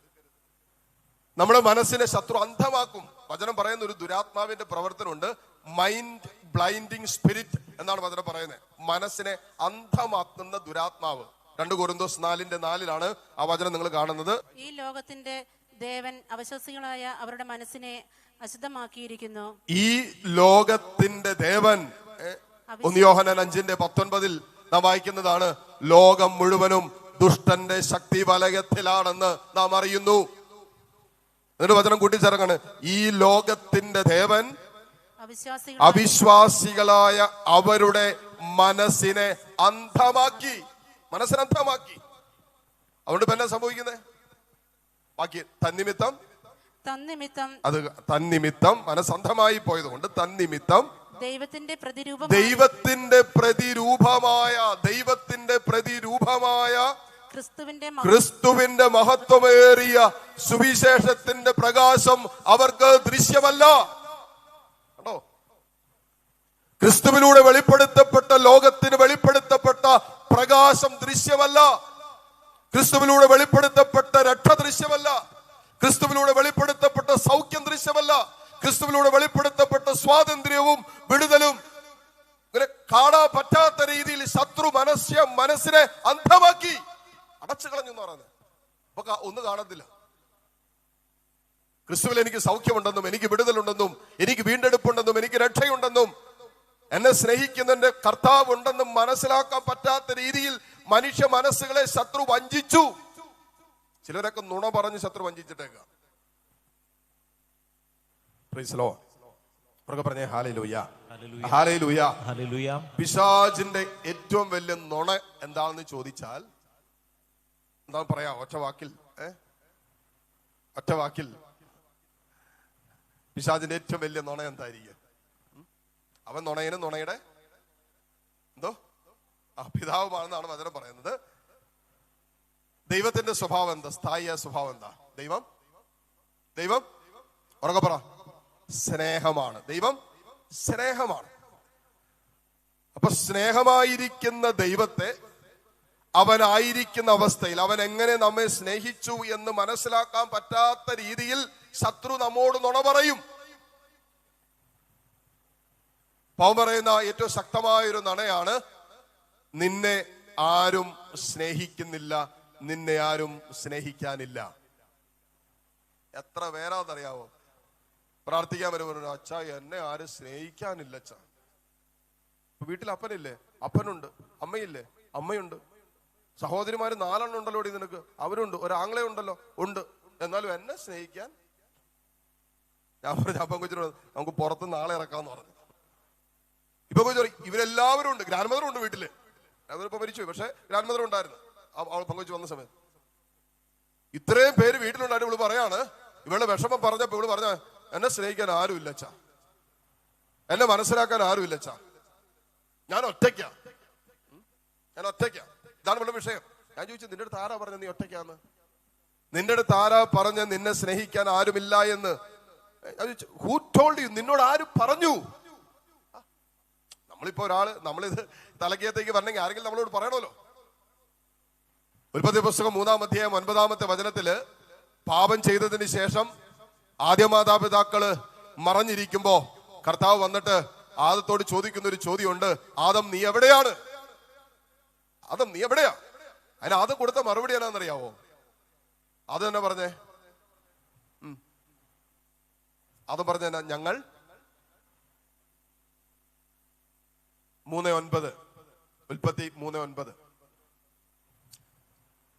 നമ്മുടെ മനസ്സിനെ ശത്രു അന്ധമാക്കും. വചനം പറയുന്ന ഒരു ദുരാത്മാവിന്റെ പ്രവർത്തനമുണ്ട്, മൈൻഡ് ബ്ലൈൻഡിങ് സ്പിരിറ്റ് എന്നാണ് വചനം പറയുന്നത്. മനസ്സിനെ അന്ധമാക്കുന്ന ദുരാത്മാവ്. 2 കൊരിന്തോസ് 4:4 ആ വചനം നിങ്ങൾ കാണുന്നത്. ഈ ലോകത്തിന്റെ ദേവൻ അവിശ്വാസികളായ അവരുടെ മനസ്സിനെ അശുദ്ധമാക്കിയിരിക്കുന്നു. ഈ ലോകത്തിന്റെ ദേവൻ 1 യോഹന്നാൻ 5:19 നാം വായിക്കുന്നതാണ്, ലോകം മുഴുവനും ദുഷ്ടന്റെ ശക്തി വലയത്തിലാണെന്ന് നാം അറിയുന്നു. എന്നിട്ട് വചനം കൂട്ടിച്ചേർക്കാണ്, ഈ ലോകത്തിന്റെ ദേവൻ അവിശ്വാസികളായ അവരുടെ മനസ്സിനെ അന്ധമാക്കി. മനസ്സിനെ അന്ധമാക്കി. അതുകൊണ്ട് ഇപ്പൊ എന്നാ സംഭവിക്കുന്നത്? ബാക്കി തന്നിമിത്തം അത് തന്നിമിത്തം മനസ്സന്ധമായി പോയത് കൊണ്ട് തന്നിമിത്തം ദൈവത്തിന്റെ പ്രതിരൂപമായ ക്രിസ്തുവിന്റെ മഹത്വമേറിയ സുവിശേഷത്തിന്റെ പ്രകാശം അവർക്ക് ദൃശ്യമല്ല. കണ്ടോ? ക്രിസ്തുവിലൂടെ വെളിപ്പെടുത്തപ്പെട്ട, ലോകത്തിന് വെളിപ്പെടുത്തപ്പെട്ട പ്രകാശം ദൃശ്യമല്ല. ക്രിസ്തുവിലൂടെ വെളിപ്പെടുത്തപ്പെട്ട രക്ഷ ദൃശ്യമല്ല. ക്രിസ്തുവിലൂടെ വെളിപ്പെടുത്തപ്പെട്ട സൗഖ്യം ദൃശ്യമല്ല. ക്രിസ്തുവിലൂടെ വെളിപ്പെടുത്തപ്പെട്ട സ്വാതന്ത്ര്യവും വിടുതലും ഇങ്ങനെ കാണാൻ പറ്റാത്ത രീതിയിൽ ശത്രു മനസ്സിനെ അന്ധമാക്കി അടച്ചു കളഞ്ഞു എന്ന് പറയുന്നത്. അപ്പൊ ഒന്നും കാണത്തില്ല. ക്രിസ്തുവിൽ എനിക്ക് സൗഖ്യമുണ്ടെന്നും എനിക്ക് വിടുതലുണ്ടെന്നും എനിക്ക് വീണ്ടെടുപ്പുണ്ടെന്നും എനിക്ക് രക്ഷയുണ്ടെന്നും എന്നെ സ്നേഹിക്കുന്നതിന്റെ കർത്താവ് ഉണ്ടെന്നും മനസ്സിലാക്കാൻ പറ്റാത്ത രീതിയിൽ മനുഷ്യ മനസ്സുകളെ ശത്രു വഞ്ചിച്ചു. ചിലരൊക്കെ നുണ പറഞ്ഞ് ശത്രു വഞ്ചിച്ചിട്ടേക്കാം. Praise the Lord. ഉറക്കെ പറഞ്ഞേ ഹല്ലേലൂയ, ഹല്ലേലൂയ, ഹല്ലേലൂയ. പിശാചിന്റെ ഏറ്റവും വലിയ നുണ എന്താണെന്ന് ചോദിച്ചാൽ എന്താ പറയാ? ഒറ്റ വാക്കിൽ പിശാചിന്റെ ഏറ്റവും വലിയ നുണ എന്തായിരിക്കും? അവൻ നുണയുടെ എന്തോ പിതാവുമാണെന്നാണ് വചനം പറയുന്നത്. ദൈവത്തിന്റെ സ്വഭാവം എന്താ? സ്ഥായിയായ സ്വഭാവം എന്താ? ദൈവം ഉറക്കെ പറ, സ്നേഹമാണ്. ദൈവം സ്നേഹമാണ്. അപ്പൊ സ്നേഹമായിരിക്കുന്ന ദൈവത്തെ അവനായിരിക്കുന്ന അവസ്ഥയിൽ അവൻ എങ്ങനെ നമ്മെ സ്നേഹിച്ചു എന്ന് മനസ്സിലാക്കാൻ പറ്റാത്ത രീതിയിൽ ശത്രു നമ്മോട് നുണ പറയും. പൗൽ പറയുന്ന ഏറ്റവും ശക്തമായ ഒരു നുണയാണ്, നിന്നെ ആരും സ്നേഹിക്കുന്നില്ല, നിന്നെ ആരും സ്നേഹിക്കാനില്ല. എത്ര പേരാന്നറിയാവോ പ്രാർത്ഥിക്കാൻ വരുമ്പോൾ, അച്ഛാ എന്നെ ആരും സ്നേഹിക്കാനില്ല അച്ഛാ. വീട്ടിൽ അപ്പനില്ലേ? അപ്പനുണ്ട്. അമ്മയില്ലേ? അമ്മയുണ്ട്. സഹോദരിമാര് 4 ഉണ്ടല്ലോ നിനക്ക്, അവരുണ്ട്. ഒരാങ്ങളെ ഉണ്ടല്ലോ, ഉണ്ട്. എന്നാലും എന്നെ സ്നേഹിക്കാൻ. ഞാൻ പറഞ്ഞു അപ്പം കൊച്ചിനോട് നമുക്ക് പുറത്ത് നാളെ ഇറക്കാന്ന് പറഞ്ഞു. ഇപ്പൊ കൊച്ചു ഇവരെല്ലാവരും ഉണ്ട്. ഗ്രാൻഡ് മദർ ഉണ്ട് വീട്ടില്. അവരിപ്പോ മരിച്ചു, പക്ഷെ ഗ്രാൻഡ് മദർ ഉണ്ടായിരുന്നു അവൾ പങ്കുവച്ച് വന്ന സമയത്ത്. ഇത്രയും പേര് വീട്ടിലുണ്ടായിട്ട് ഇവള് പറയാണ്, ഇവളുടെ വിഷമം പറഞ്ഞപ്പോ ഇവള് പറഞ്ഞ, എന്നെ സ്നേഹിക്കാൻ ആരുമില്ല അച്ഛാ, എന്നെ മനസ്സിലാക്കാൻ ആരുമില്ല അച്ഛാ, ഞാൻ ഒറ്റയ്ക്കാ. ഇതാണ് ഇവിടെ വിഷയം. ഞാൻ ചോദിച്ചു, നിന്റെ അടുത്ത് ആരാ പറഞ്ഞ നീ ഒറ്റയ്ക്കാന്ന്? നിന്റെ അടുത്ത് ആരാ പറഞ്ഞ നിന്നെ സ്നേഹിക്കാൻ ആരുമില്ല എന്ന്? ഞാൻ ചോദിച്ചു, ഹൂ ടോൾഡ് യു? നിന്നോട് ആര് പറഞ്ഞു? നമ്മളിപ്പോ നമ്മളിത് തലക്കകത്തേക്ക് വരണമെങ്കിൽ ആരെങ്കിലും നമ്മളോട് പറയണമല്ലോ. ഉൽപ്പത്തി പുസ്തകം 3-ാം അധ്യായം 9-ാമത്തെ വചനത്തില് പാപം ചെയ്തതിന് ശേഷം ആദ്യ മാതാപിതാക്കള് മറഞ്ഞിരിക്കുമ്പോ കർത്താവ് വന്നിട്ട് ആദത്തോട് ചോദിക്കുന്ന ഒരു ചോദ്യമുണ്ട്, ആദം നീ എവിടെയാണ്? ആദം നീ എവിടെയാ? അതിന് ആദം കൊടുത്ത മറുപടി എന്നാന്നറിയാവോ? അത് തന്നെ പറഞ്ഞേ. ആദം പറഞ്ഞ ഞങ്ങൾ 3:9 ഉൽപ്പത്തി 3:9.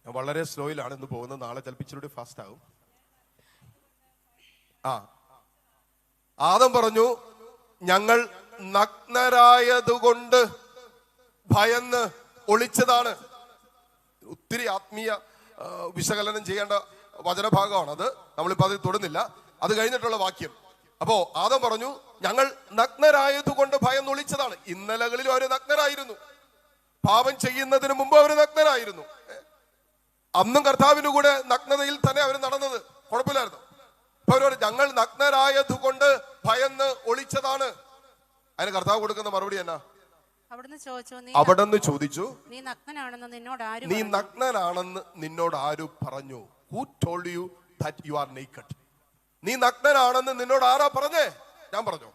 ഞാൻ വളരെ സ്ലോയിലാണ് ഇന്ന് പോകുന്നത്. നാളെ ചിലപ്പിച്ചിലൂടെ ഫാസ്റ്റ് ആകും. ആദം പറഞ്ഞു, ഞങ്ങൾ നഗ്നരായതുകൊണ്ട് ഭയന്ന് ഒളിച്ചതാണ്. ഒത്തിരി ആത്മീയ വിശകലനം ചെയ്യേണ്ട വചനഭാഗമാണത്. നമ്മളിപ്പോ അതിൽ തൊടുന്നില്ല. അത് കഴിഞ്ഞിട്ടുള്ള വാക്യം. അപ്പോ ആദം പറഞ്ഞു, ഞങ്ങൾ നഗ്നരായതുകൊണ്ട് ഭയം ഒളിച്ചതാണ്. ഇന്നലകളിലും അവര് നഗ്നരായിരുന്നു. പാപം ചെയ്യുന്നതിന് മുമ്പ് അവര് നഗ്നരായിരുന്നു. അന്നും കർത്താവിന്റെ കൂടെ നഗ്നതയിൽ തന്നെ അവർ നടന്നത്, കുഴപ്പമില്ലായിരുന്നു. അപ്പൊ അവരോട് ഞങ്ങൾ നഗ്നരായതുകൊണ്ട് ഭയന്ന് ഒളിച്ചതാണ്. അതിന് കർത്താവ് കൊടുക്കുന്ന മറുപടി എന്നാ? അവിടുന്ന് ചോദിച്ചു, നീ നഗ്നനാണെന്ന് നിന്നോട് ആര് പറഞ്ഞു? Who told you that you are naked? നീ നഗ്നനാണെന്ന് നിന്നോട് ആരാ പറഞ്ഞേ? ഞാൻ പറഞ്ഞു.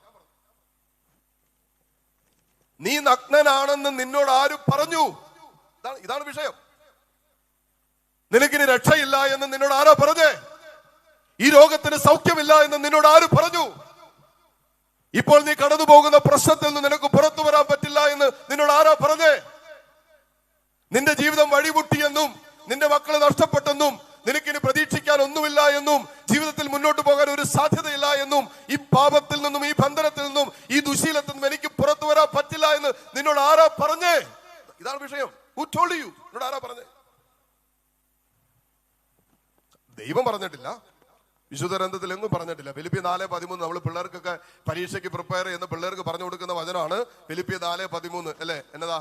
നീ നഗ്നനാണെന്ന് നിന്നോട് ആര് പറഞ്ഞു? ഇതാണ് വിഷയം. നിനക്കിനി രക്ഷയില്ല എന്ന് നിന്നോട് ആരാ പറഞ്ഞേ? ഈ രോഗത്തിന് സൗഖ്യമില്ല എന്ന് നിന്നോട് ആര് പറഞ്ഞു? ഇപ്പോൾ നീ കടന്നു പോകുന്ന പ്രശ്നത്തിൽ നിന്ന് നിനക്ക് പുറത്തു വരാൻ പറ്റില്ല എന്ന് നിന്നോട് ആരാ പറഞ്ഞേ? നിന്റെ ജീവിതം വഴിമുട്ടിയെന്നും നിന്റെ മക്കളെ നഷ്ടപ്പെട്ടെന്നും നിനക്കിനി പ്രതീക്ഷിക്കാൻ ഒന്നുമില്ല എന്നും ജീവിതത്തിൽ മുന്നോട്ട് പോകാൻ ഒരു സാധ്യതയില്ല എന്നും ഈ പാപത്തിൽ നിന്നും ഈ ബന്ധനത്തിൽ നിന്നും ഈ ദുശീലത്തിൽ നിന്നും എനിക്ക് പുറത്തു വരാൻ പറ്റില്ല എന്ന് നിന്നോട് ആരാ പറഞ്ഞേ? ഇതാണ് വിഷയം. Who told you? നിന്നോട് ആരാ പറഞ്ഞേ? ദൈവം പറഞ്ഞിട്ടില്ല, വിശുദ്ധ ഗ്രന്ഥത്തിൽ എങ്ങും പറഞ്ഞിട്ടില്ല. ഫിലിപ്പിയ 4:13 നമ്മൾ പിള്ളേർക്കൊക്കെ പരീക്ഷയ്ക്ക് പ്രിപ്പയർ ചെയ്യുന്ന പിള്ളേർക്ക് പറഞ്ഞു കൊടുക്കുന്ന വചനമാണ് ഫിലിപ്പിയ 4:13 അല്ലേ? എന്നതാ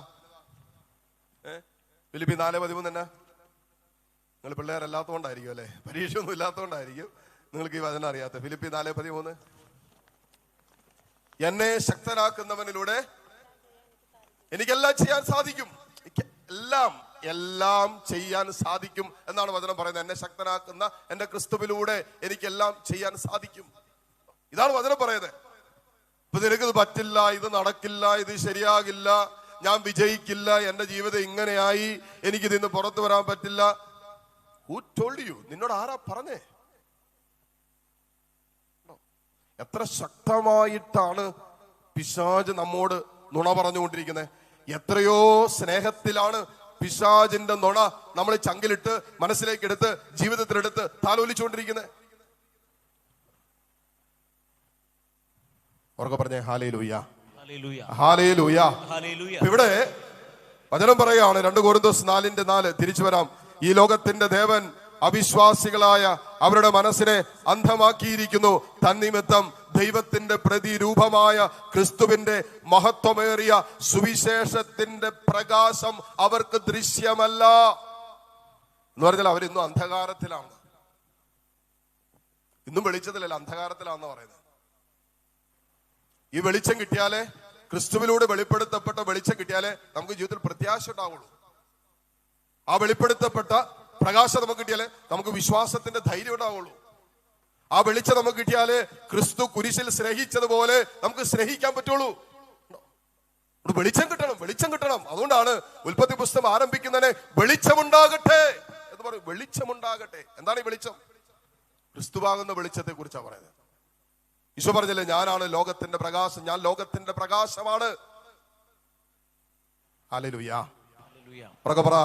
ഫിലിപ്പിയ 4:13 എന്നാ? നിങ്ങൾ പിള്ളേരല്ലാത്തതുകൊണ്ടായിരിക്കും അല്ലെ, പരീക്ഷ ഒന്നും ഇല്ലാത്തതുകൊണ്ടായിരിക്കും നിങ്ങൾക്ക് ഈ വചനം അറിയാത്ത. ഫിലിപ്പിയ 4:13 എന്നെ ശക്തനാക്കുന്നവനിലൂടെ എനിക്കെല്ലാം ചെയ്യാൻ സാധിക്കും. എല്ലാം ചെയ്യാൻ സാധിക്കും എന്നാണ് വചനം പറയുന്നത്. എന്നെ ശക്തനാക്കുന്ന എന്റെ ക്രിസ്തുവിലൂടെ എനിക്കെല്ലാം ചെയ്യാൻ സാധിക്കും. ഇതാണ് വചനം പറയുന്നത്. ഇപ്പൊ നിനക്കിത് പറ്റില്ല, ഇത് നടക്കില്ല, ഇത് ശരിയാകില്ല, ഞാൻ വിജയിക്കില്ല, എന്റെ ജീവിതം ഇങ്ങനെയായി, എനിക്കിതിന്ന് പുറത്തു വരാൻ പറ്റില്ല. Who told you? നിന്നോട് ആരാ പറഞ്ഞേ? എത്ര ശക്തമായിട്ടാണ് പിശാച് നമ്മോട് നുണ പറഞ്ഞുകൊണ്ടിരിക്കുന്നത്. എത്രയോ സ്നേഹത്തിലാണ് പിശാചിന്റെ നുണ നമ്മൾ ചങ്കിലിട്ട് മനസ്സിലേക്ക് എടുത്ത് ജീവിതത്തിലെടുത്ത് താലോലിച്ചുകൊണ്ടിരിക്കുന്നത്. ഉറക്കെ പറഞ്ഞേ ഹല്ലേലൂയ, ഹല്ലേലൂയ. ഇവിടെ വചനം പറയാണ് 2 കൊരിന്തോസ് 4:4. തിരിച്ചു വരാം. ഈ ലോകത്തിന്റെ ദേവൻ അവിശ്വാസികളായ അവരുടെ മനസ്സിനെ അന്ധമാക്കിയിരിക്കുന്നു. തന്നിമിത്തം ദൈവത്തിന്റെ പ്രതിരൂപമായ ക്രിസ്തുവിന്റെ മഹത്വമേറിയ സുവിശേഷത്തിന്റെ പ്രകാശം അവർക്ക് ദൃശ്യമല്ല. എന്ന് പറഞ്ഞാൽ അവരിന്നും അന്ധകാരത്തിലാണ്. ഇന്നും വെളിച്ചത്തിലല്ല, അന്ധകാരത്തിലാണെന്ന് പറയുന്നത്. ഈ വെളിച്ചം കിട്ടിയാലേ, ക്രിസ്തുവിലൂടെ വെളിപ്പെടുത്തപ്പെട്ട വെളിച്ചം കിട്ടിയാലേ നമുക്ക് ജീവിതത്തിൽ പ്രത്യാശ ഉണ്ടാവുള്ളൂ. ആ വെളിപ്പെടുത്തപ്പെട്ട പ്രകാശം നമുക്ക് കിട്ടിയാലേ നമുക്ക് വിശ്വാസത്തിന്റെ ധൈര്യം ഉണ്ടാവുള്ളൂ. ആ വെളിച്ചം നമുക്ക് കിട്ടിയാലേ ക്രിസ്തു കുരിശിൽ സ്നേഹിച്ചതുപോലെ നമുക്ക് സ്നേഹിക്കാൻ പറ്റുള്ളൂ. വെളിച്ചം കിട്ടണം, വെളിച്ചം കിട്ടണം. അതുകൊണ്ടാണ് ഉൽപ്പത്തി പുസ്തകം ആരംഭിക്കുന്നതിനെ വെളിച്ചമുണ്ടാകട്ടെ എന്ന് പറയും. വെളിച്ചമുണ്ടാകട്ടെ. എന്താണ് ഈ വെളിച്ചം? ക്രിസ്തുവാകുന്ന വെളിച്ചത്തെ കുറിച്ചാണ് പറയുന്നത്. ഈശോ പറഞ്ഞല്ലേ, ഞാനാണ് ലോകത്തിന്റെ പ്രകാശം, ഞാൻ ലോകത്തിന്റെ പ്രകാശമാണ്. Hallelujah,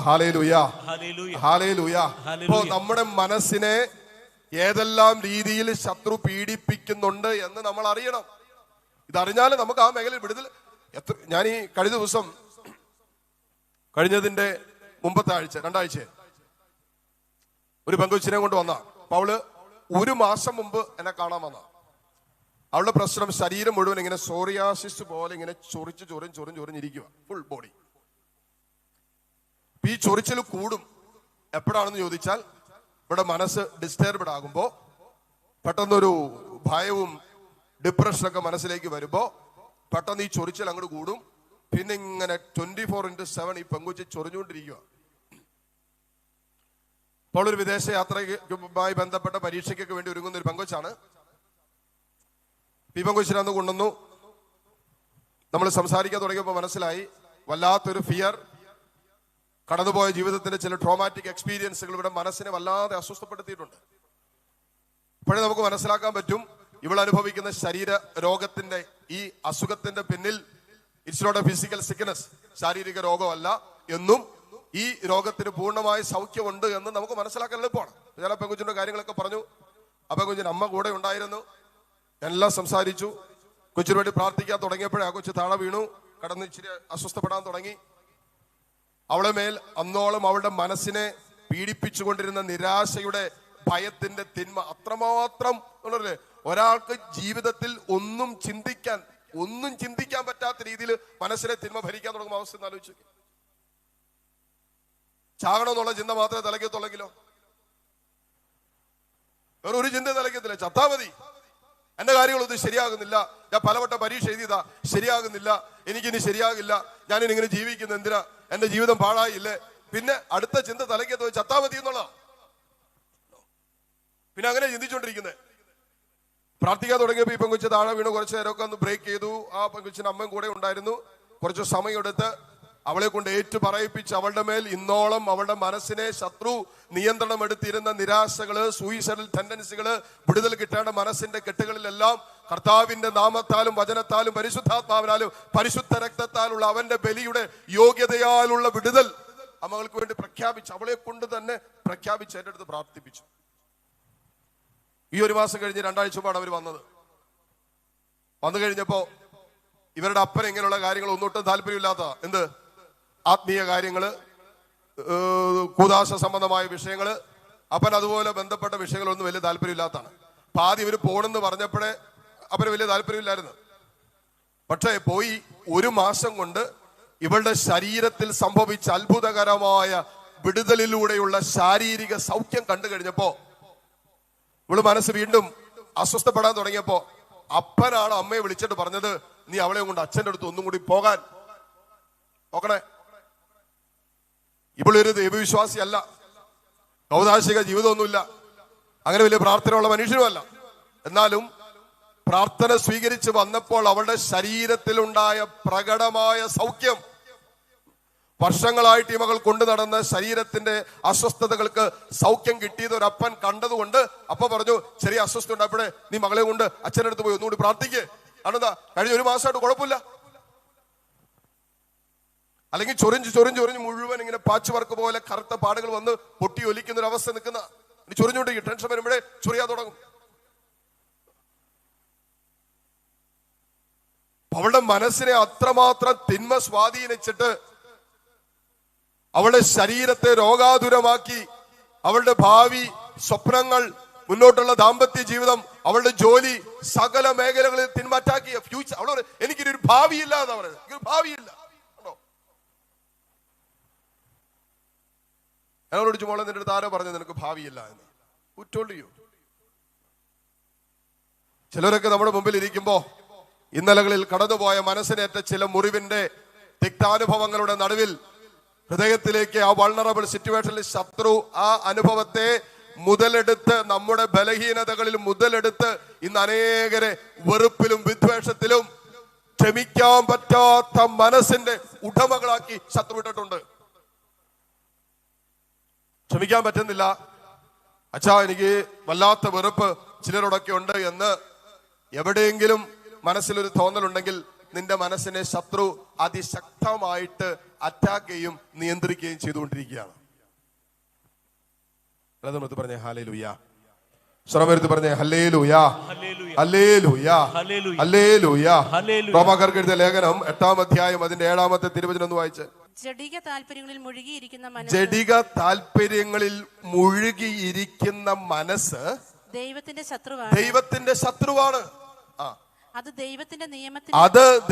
hallelujah, hallelujah. അപ്പോ നമ്മുടെ മനസ്സിനെ ഏതെല്ലാം രീതിയിൽ ശത്രു പീഡിപ്പിക്കുന്നുണ്ട് എന്ന് നമ്മൾ അറിയണം. ഇതറിഞ്ഞാൽ നമുക്ക് ആ മേഖലയിൽ വിടുതൽ. ഞാൻ ഈ കഴിഞ്ഞ ദിവസം, കഴിഞ്ഞതിന്റെ മുമ്പത്തെ ആഴ്ച, 2 ആഴ്ച ഒരു പെങ്കൊച്ചിനെ കൊണ്ട് വന്ന. അപ്പൊ അവള് 1 മാസം മുമ്പ് എന്നെ കാണാൻ വന്ന. അവളുടെ പ്രശ്നം ശരീരം മുഴുവൻ ഇങ്ങനെ സോറിയാസിസ് പോലെ ഇങ്ങനെ ചൊറിഞ്ഞിരിക്കുക, ഫുൾ ബോഡി. ഈ ചൊറിച്ചിൽ കൂടും. എപ്പോഴാണെന്ന് ചോദിച്ചാൽ, ഇവിടെ മനസ്സ് ഡിസ്റ്റർബ്ഡ് ആകുമ്പോ, പെട്ടെന്നൊരു ഭയവും ഡിപ്രഷനൊക്കെ മനസ്സിലേക്ക് വരുമ്പോ പെട്ടെന്ന് ഈ ചൊറിച്ചിൽ അങ്ങോട്ട് കൂടും. പിന്നെ ഇങ്ങനെ 24/7 ഈ പെങ്കുച്ചി ചൊറിഞ്ഞുകൊണ്ടിരിക്കുക. അപ്പോൾ ഒരു വിദേശ യാത്രയുമായി ബന്ധപ്പെട്ട പരീക്ഷയ്ക്കൊക്കെ വേണ്ടി ഒരുങ്ങുന്ന ഒരു പെങ്കൊച്ചാണ്. ഈ പെങ്കൊച്ചിനെ അന്ന് കൊണ്ടുവന്നു. നമ്മൾ സംസാരിക്കാൻ തുടങ്ങിയപ്പോൾ മനസ്സിലായി വല്ലാത്തൊരു ഫിയർ, കടന്നുപോയ ജീവിതത്തിന്റെ ചില ട്രോമാറ്റിക് എക്സ്പീരിയൻസുകൾ ഇവിടെ മനസ്സിനെ വല്ലാതെ അസ്വസ്ഥപ്പെടുത്തിയിട്ടുണ്ട്. ഇപ്പോഴേ നമുക്ക് മനസ്സിലാക്കാൻ പറ്റും ഇവൾ അനുഭവിക്കുന്ന ശരീര രോഗത്തിന്റെ ഈ അസുഖത്തിന്റെ പിന്നിൽ it's not a physical sickness, ശാരീരിക രോഗമല്ല എന്നും ഈ രോഗത്തിന് പൂർണ്ണമായ സൗഖ്യമുണ്ട് എന്ന് നമുക്ക് മനസ്സിലാക്കാൻ എളുപ്പമാണ്. ഞാൻ ആ പെങ്കുച്ചിന്റെ കാര്യങ്ങളൊക്കെ പറഞ്ഞു. ആ പെങ്കുച്ചിന്റെ അമ്മ കൂടെ ഉണ്ടായിരുന്നു. എല്ലാം സംസാരിച്ചു. കൊച്ചിന് വേണ്ടി പ്രാർത്ഥിക്കാൻ തുടങ്ങിയപ്പോഴേ ആ കൊച്ചു താഴെ വീണു, കടന്ന് ഇച്ചിരി അസ്വസ്ഥപ്പെടാൻ തുടങ്ങി. അവളെ മേൽ അന്നോളം അവളുടെ മനസ്സിനെ പീഡിപ്പിച്ചുകൊണ്ടിരുന്ന നിരാശയുടെ ഭയത്തിന്റെ തിന്മ അത്രമാത്രം ഉള്ളല്ലേ. ഒരാൾക്ക് ജീവിതത്തിൽ ഒന്നും ചിന്തിക്കാൻ പറ്റാത്ത രീതിയിൽ മനസ്സിലെ തിന്മ ഭരിക്കാൻ തുടങ്ങുന്ന അവസ്ഥ ആലോചിച്ചു. ചാകണമെന്നുള്ള ചിന്ത മാത്രമേ തലയ്ക്കത്തുള്ളെങ്കിലോ? വേറെ ഒരു ചിന്ത തലയ്ക്കത്തില്ല. ചത്താ മതി, എന്റെ കാര്യങ്ങളൊന്നും ശരിയാകുന്നില്ല, ഞാൻ പലവട്ടം പരീക്ഷ എഴുതിയതാ, ശരിയാകുന്നില്ല, എനിക്കിനി ശരിയാകില്ല, ഞാനിങ്ങനെ ജീവിക്കുന്ന എന്തിനാ, എന്റെ ജീവിതം പാഴായില്ലേ. പിന്നെ അടുത്ത ചിന്ത തലയ്ക്കത്ത് ചത്താ മതി എന്നുള്ള. പിന്നെ അങ്ങനെ ചിന്തിച്ചുകൊണ്ടിരിക്കുന്നത്. പ്രാർത്ഥിക്കാൻ തുടങ്ങിയപ്പോൾ ഈ പെങ്കുച്ച് താഴെ വീണ് കുറച്ചു നേരമൊക്കെ ഒന്ന് ബ്രേക്ക് ചെയ്തു. ആ പെങ്കുച്ചിന്റെ അമ്മയും കൂടെ ഉണ്ടായിരുന്നു. കുറച്ച് സമയമെടുത്ത് അവളെ കൊണ്ട് ഏറ്റു പറയിപ്പിച്ച് അവളുടെ മേൽ ഇന്നോളം അവളുടെ മനസ്സിനെ ശത്രു നിയന്ത്രണം എടുത്തിരുന്ന നിരാശകള്, സൂയിസൈഡൽ ടെൻഡൻസികള്, വിടുതൽ കിട്ടേണ്ട മനസ്സിന്റെ കെട്ടുകളിലെല്ലാം കർത്താവിന്റെ നാമത്താലും വചനത്താലും പരിശുദ്ധാത്മാവിനാലും പരിശുദ്ധ രക്തത്താലുള്ള അവന്റെ ബലിയുടെ യോഗ്യതയാലുള്ള വിടുതൽ ആ മകൾക്ക് വേണ്ടി പ്രഖ്യാപിച്ചു. അവളെ കൊണ്ട് തന്നെ പ്രഖ്യാപിച്ച് എൻ്റെ അടുത്ത് പ്രാർത്ഥിപ്പിച്ചു. ഈ ഒരു മാസം കഴിഞ്ഞ് 2 ആഴ്ച മുമ്പാണ് അവർ വന്നു കഴിഞ്ഞപ്പോ ഇവരുടെ അപ്പൻ ഇങ്ങനെയുള്ള കാര്യങ്ങൾ ഒന്നൊട്ടും താല്പര്യമില്ലാത്ത ആത്മീയ കാര്യങ്ങള്, കൂദാശ സംബന്ധമായ വിഷയങ്ങള്, അപ്പൻ അതുപോലെ ബന്ധപ്പെട്ട വിഷയങ്ങളൊന്നും വലിയ താല്പര്യമില്ലാത്തതാണ്. അപ്പൊ ആദ്യം ഇവര് പോണെന്ന് പറഞ്ഞപ്പോഴേ അപ്പന് വലിയ താല്പര്യമില്ലായിരുന്നു. പക്ഷേ പോയി 1 മാസം കൊണ്ട് ഇവളുടെ ശരീരത്തിൽ സംഭവിച്ച അത്ഭുതകരമായ വിടുതലിലൂടെയുള്ള ശാരീരിക സൗഖ്യം കണ്ടു കഴിഞ്ഞപ്പോ ഇവള് മനസ്സ് വീണ്ടും അസ്വസ്ഥപ്പെടാൻ തുടങ്ങിയപ്പോ അപ്പനാണ് അമ്മയെ വിളിച്ചിട്ട് പറഞ്ഞത്, നീ അവളെ കൊണ്ട് അച്ഛൻ്റെ അടുത്ത് ഒന്നും കൂടി പോകാൻ നോക്കണേ. ഇവളൊരു ദൈവവിശ്വാസിയല്ല, കൗതാശിക ജീവിതമൊന്നുമില്ല, അങ്ങനെ വലിയ പ്രാർത്ഥനയുള്ള മനുഷ്യനുമല്ല. എന്നാലും പ്രാർത്ഥന സ്വീകരിച്ച് വന്നപ്പോൾ അവളുടെ ശരീരത്തിലുണ്ടായ പ്രകടമായ സൗഖ്യം, വർഷങ്ങളായിട്ട് ഈ മകൾ കൊണ്ടു നടന്ന ശരീരത്തിന്റെ അസ്വസ്ഥതകൾക്ക് സൗഖ്യം കിട്ടിയത് ഒരു അപ്പൻ കണ്ടതുകൊണ്ട് അപ്പ പറഞ്ഞു, ചെറിയ അസ്വസ്ഥ ഉണ്ടായപ്പോഴേ നീ മകളെ കൊണ്ട് അച്ഛൻ്റെ അടുത്ത് പോയി ഒന്നുകൂടി പ്രാർത്ഥിക്കേ. ആണെന്താ കഴിഞ്ഞ 1 മാസമായിട്ട് കുഴപ്പമില്ല. അല്ലെങ്കിൽ ചൊറിഞ്ഞ് മുഴുവൻ ഇങ്ങനെ പാച്ച് വർക്ക് പോലെ കറുത്ത പാടുകൾ വന്ന് പൊട്ടി ഒലിക്കുന്ന ഒരു അവസ്ഥ നിൽക്കുന്ന, ചൊറിഞ്ഞുകൊണ്ട് ടെൻഷൻ വരുമ്പോഴേ ചൊറിയാൻ തുടങ്ങും. അവളുടെ മനസ്സിനെ അത്രമാത്രം തിന്മ സ്വാധീനിച്ചിട്ട് അവളുടെ ശരീരത്തെ രോഗാതുരമാക്കി, അവളുടെ ഭാവി, സ്വപ്നങ്ങൾ, മുന്നോട്ടുള്ള ദാമ്പത്യ ജീവിതം, അവളുടെ ജോലി, സകല മേഖലകളിൽ തിന്മറ്റാക്കിയ ഫ്യൂച്ചർ. അവളോട് എനിക്കൊരു ഭാവിയില്ല എന്നാ പറയുന്നത്. എനിക്കൊരു ഭാവിയില്ല. എന്നോട് ചുമോളെ നിന്റെ അടുത്ത് ആരോ പറഞ്ഞത് നിനക്ക് ഭാവിയില്ല എന്ന്? Who told you? ചിലരൊക്കെ നമ്മുടെ മുമ്പിൽ ഇരിക്കുമ്പോ ഇന്നലകളിൽ കടന്നുപോയ മനസ്സിനേറ്റ ചില മുറിവിന്റെ തിക്താനുഭവങ്ങളുടെ നടുവിൽ ഹൃദയത്തിലേക്ക് ആ വൾണറബിൾ സിറ്റുവേഷനിൽ ശത്രു ആ അനുഭവത്തെ മുതലെടുത്ത്, നമ്മുടെ ബലഹീനതകളിൽ മുതലെടുത്ത് ഇന്ന് അനേകരെ വെറുപ്പിലും വിദ്വേഷത്തിലും ക്ഷമിക്കാൻ പറ്റാത്ത മനസ്സിന്റെ ഉടമകളാക്കി ശത്രു ഇട്ടിട്ടുണ്ട്. ക്ഷമിക്കാൻ പറ്റുന്നില്ല അച്ഛാ, എനിക്ക് വല്ലാത്ത വെറുപ്പ് ചിലരോടൊക്കെ ഉണ്ട് എന്ന് എവിടെയെങ്കിലും മനസ്സിലൊരു തോന്നലുണ്ടെങ്കിൽ നിന്റെ മനസ്സിനെ ശത്രു അതിശക്തമായിട്ട് അറ്റാക്ക് ചെയ്യും, നിയന്ത്രിക്കുകയും ചെയ്തുകൊണ്ടിരിക്കുകയാണ്. പറഞ്ഞേ ഹല്ലേലൂയ. സ്വരമെടുത്ത് പറഞ്ഞേ ഹല്ലേലൂയ, ഹല്ലേലൂയ, ഹല്ലേലൂയ. റോമാക്കാർക്ക് എഴുതിയ ലേഖനം 8-ാം അധ്യായം അതിന്റെ 7-ാമത്തെ തിരുവചനം ഒന്ന് വായിച്ച്. ജഡിക താല്പര്യങ്ങളിൽ മുഴുകിയിരിക്കുന്ന മനസ്സ് ദൈവത്തിന്റെ ശത്രുവാണ്. അത്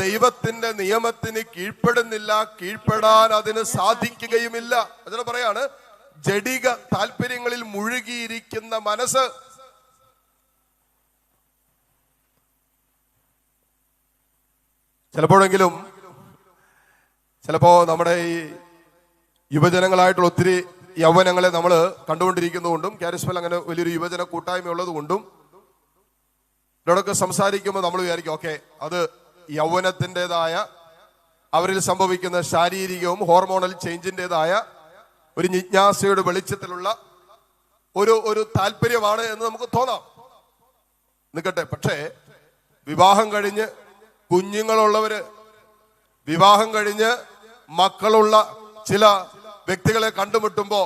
ദൈവത്തിന്റെ നിയമത്തിന് കീഴ്പ്പെടുന്നില്ല, കീഴ്പ്പെടാൻ അതിന് സാധിക്കുകയുമില്ല. അതിന് പറയാണ് ജഡിക താല്പര്യങ്ങളിൽ മുഴുകിയിരിക്കുന്ന മനസ്സ്. ചിലപ്പോ നമ്മുടെ ഈ യുവജനങ്ങളായിട്ടുള്ള ഒത്തിരി യൗവനങ്ങളെ നമ്മൾ കണ്ടുകൊണ്ടിരിക്കുന്നതുകൊണ്ടും കാരിസ്മയിൽ അങ്ങനെ വലിയൊരു യുവജന കൂട്ടായ്മ ഉള്ളത് കൊണ്ടും ഇവരോടൊക്കെ സംസാരിക്കുമ്പോൾ നമ്മൾ വിചാരിക്കും ഓക്കെ, അത് യൗവനത്തിൻ്റെതായ അവരിൽ സംഭവിക്കുന്ന ശാരീരികവും ഹോർമോണൽ ചേഞ്ചിൻ്റെതായ ഒരു ജിജ്ഞാസയുടെ വെളിച്ചത്തിലുള്ള ഒരു താല്പര്യമാണ് എന്ന് നമുക്ക് തോന്നാം. നിൽക്കട്ടെ. പക്ഷേ വിവാഹം കഴിഞ്ഞ് കുഞ്ഞുങ്ങളുള്ളവര്, വിവാഹം കഴിഞ്ഞ് മക്കളുള്ള ചില വ്യക്തികളെ കണ്ടുമുട്ടുമ്പോ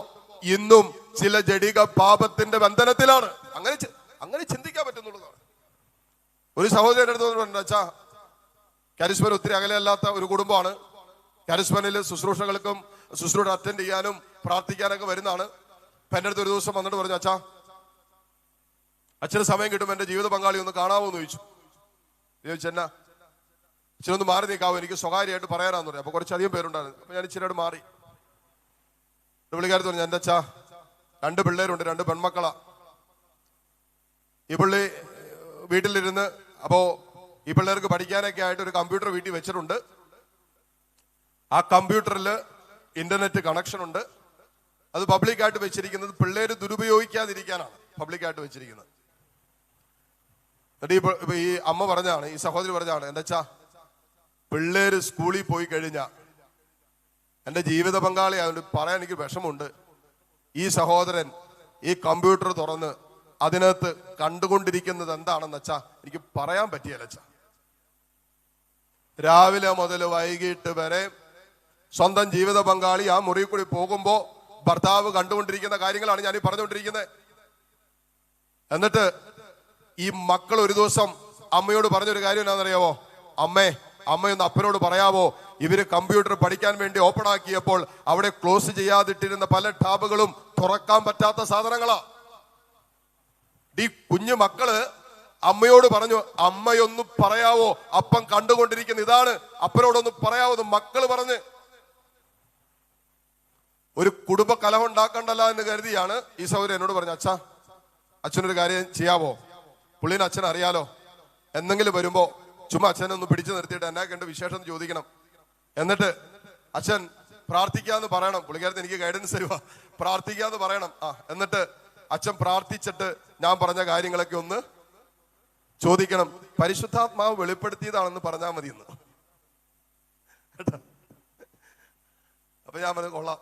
ഇന്നും ചില ജഡിക പാപത്തിന്റെ ബന്ധനത്തിലാണ്. അങ്ങനെ ചിന്തിക്കാൻ പറ്റുന്നുള്ളതാണ്. ഒരു സഹോദരന്റെ അടുത്ത് പറഞ്ഞിട്ടുണ്ട്, അച്ഛാ കാരിസ്മൻ ഒത്തിരി അകലെയല്ലാത്ത ഒരു കുടുംബമാണ്. കാരിസ്മനിൽ ശുശ്രൂഷ അറ്റൻഡ് ചെയ്യാനും പ്രാർത്ഥിക്കാനൊക്കെ വരുന്നതാണ്. അപ്പൊ എൻ്റെ അടുത്ത് ഒരു ദിവസം വന്നിട്ട് പറഞ്ഞു, അച്ഛാ അച്ഛന് സമയം കിട്ടുമ്പോൾ എന്റെ ജീവിത പങ്കാളി ഒന്ന് കാണാമോ എന്ന് ചോദിച്ചെന്നാ ഇച്ചിരി മാറി നിൽക്കാവോ, എനിക്ക് സ്വകാര്യമായിട്ട് പറയാനാന്ന് പറഞ്ഞു. അപ്പൊ കുറച്ചധികം പേരുണ്ടായിരുന്നു. അപ്പൊ ഞാൻ ഇച്ചിരി മാറി. പുള്ളിക്കാരത്ത് പറഞ്ഞു, എന്റെ അച്ഛാ 2 പിള്ളേരുണ്ട്, 2 പെൺമക്കളാ. ഈ പുള്ളി വീട്ടിലിരുന്ന് അപ്പോ ഈ പിള്ളേർക്ക് പഠിക്കാനൊക്കെ ആയിട്ട് ഒരു കമ്പ്യൂട്ടർ വീട്ടിൽ വെച്ചിട്ടുണ്ട്. ആ കമ്പ്യൂട്ടറിൽ ഇന്റർനെറ്റ് കണക്ഷൻ ഉണ്ട്. അത് പബ്ലിക്കായിട്ട് വെച്ചിരിക്കുന്നത് പിള്ളേര് ദുരുപയോഗിക്കാതിരിക്കാനാണ് പബ്ലിക്കായിട്ട് വെച്ചിരിക്കുന്നത്. എന്നിട്ട് ഈ അമ്മ പറഞ്ഞാണ്, ഈ സഹോദരി പറഞ്ഞാണ്, എന്റെ അച്ഛാ പിള്ളേര് സ്കൂളിൽ പോയി കഴിഞ്ഞാൽ എന്റെ ജീവിത പങ്കാളി അതുകൊണ്ട് പറയാൻ എനിക്ക് വിഷമമുണ്ട്. ഈ സഹോദരൻ ഈ കമ്പ്യൂട്ടർ തുറന്ന് അതിനകത്ത് കണ്ടുകൊണ്ടിരിക്കുന്നത് എന്താണെന്ന് വെച്ചാ എനിക്ക് പറയാൻ പറ്റിയല്ല അച്ഛാ. രാവിലെ മുതൽ വൈകിട്ട് വരെ സ്വന്തം ജീവിത പങ്കാളി ആ മുറിയിൽ കൂടി പോകുമ്പോ ഭർത്താവ് കണ്ടുകൊണ്ടിരിക്കുന്ന കാര്യങ്ങളാണ് ഞാൻ ഈ പറഞ്ഞുകൊണ്ടിരിക്കുന്നത്. എന്നിട്ട് ഈ മക്കൾ ഒരു ദിവസം അമ്മയോട് പറഞ്ഞൊരു കാര്യം എന്താണെന്നറിയാവോ? അമ്മയൊന്ന് അപ്പനോട് പറയാവോ, ഇവര് കമ്പ്യൂട്ടർ പഠിക്കാൻ വേണ്ടി ഓപ്പൺ ആക്കിയപ്പോൾ അവിടെ ക്ലോസ് ചെയ്യാതിട്ടിരുന്ന പല ടാബുകളും തുറക്കാൻ പറ്റാത്ത സാധനങ്ങളാ. ഈ കുഞ്ഞു മക്കള് അമ്മയോട് പറഞ്ഞു, അമ്മയൊന്ന് പറയാവോ, അപ്പൻ കണ്ടുകൊണ്ടിരിക്കുന്ന ഇതാണ്, അപ്പനോടൊന്ന് പറയാവോ മക്കള് പറഞ്ഞ്. ഒരു കുടുംബ കലഹം ഉണ്ടാക്കണ്ടല്ല എന്ന് കരുതിയാണ് ഈ സഹോദരൻ എന്നോട് പറഞ്ഞു, അച്ഛാ അച്ഛനൊരു കാര്യം ചെയ്യാവോ, പുള്ളിനെ അച്ഛൻ അറിയാലോ, എന്തെങ്കിലും വരുമ്പോ ചുമ്മാ അച്ഛനെ ഒന്ന് പിടിച്ചു നിർത്തിയിട്ട് എന്നാ കണ്ട് വിശേഷം ചോദിക്കണം, എന്നിട്ട് അച്ഛൻ പ്രാർത്ഥിക്കാന്ന് പറയണം. പുള്ളിക്കാരത്ത് എനിക്ക് ഗൈഡൻസ് തരുക, പ്രാർത്ഥിക്കാന്ന് പറയണം. എന്നിട്ട് അച്ഛൻ പ്രാർത്ഥിച്ചിട്ട് ഞാൻ പറഞ്ഞ കാര്യങ്ങളൊക്കെ ഒന്ന് ചോദിക്കണം, പരിശുദ്ധാത്മാവ് വെളിപ്പെടുത്തിയതാണെന്ന് പറഞ്ഞാൽ മതി എന്ന്. അപ്പൊ ഞാൻ പറഞ്ഞു, കൊള്ളാം,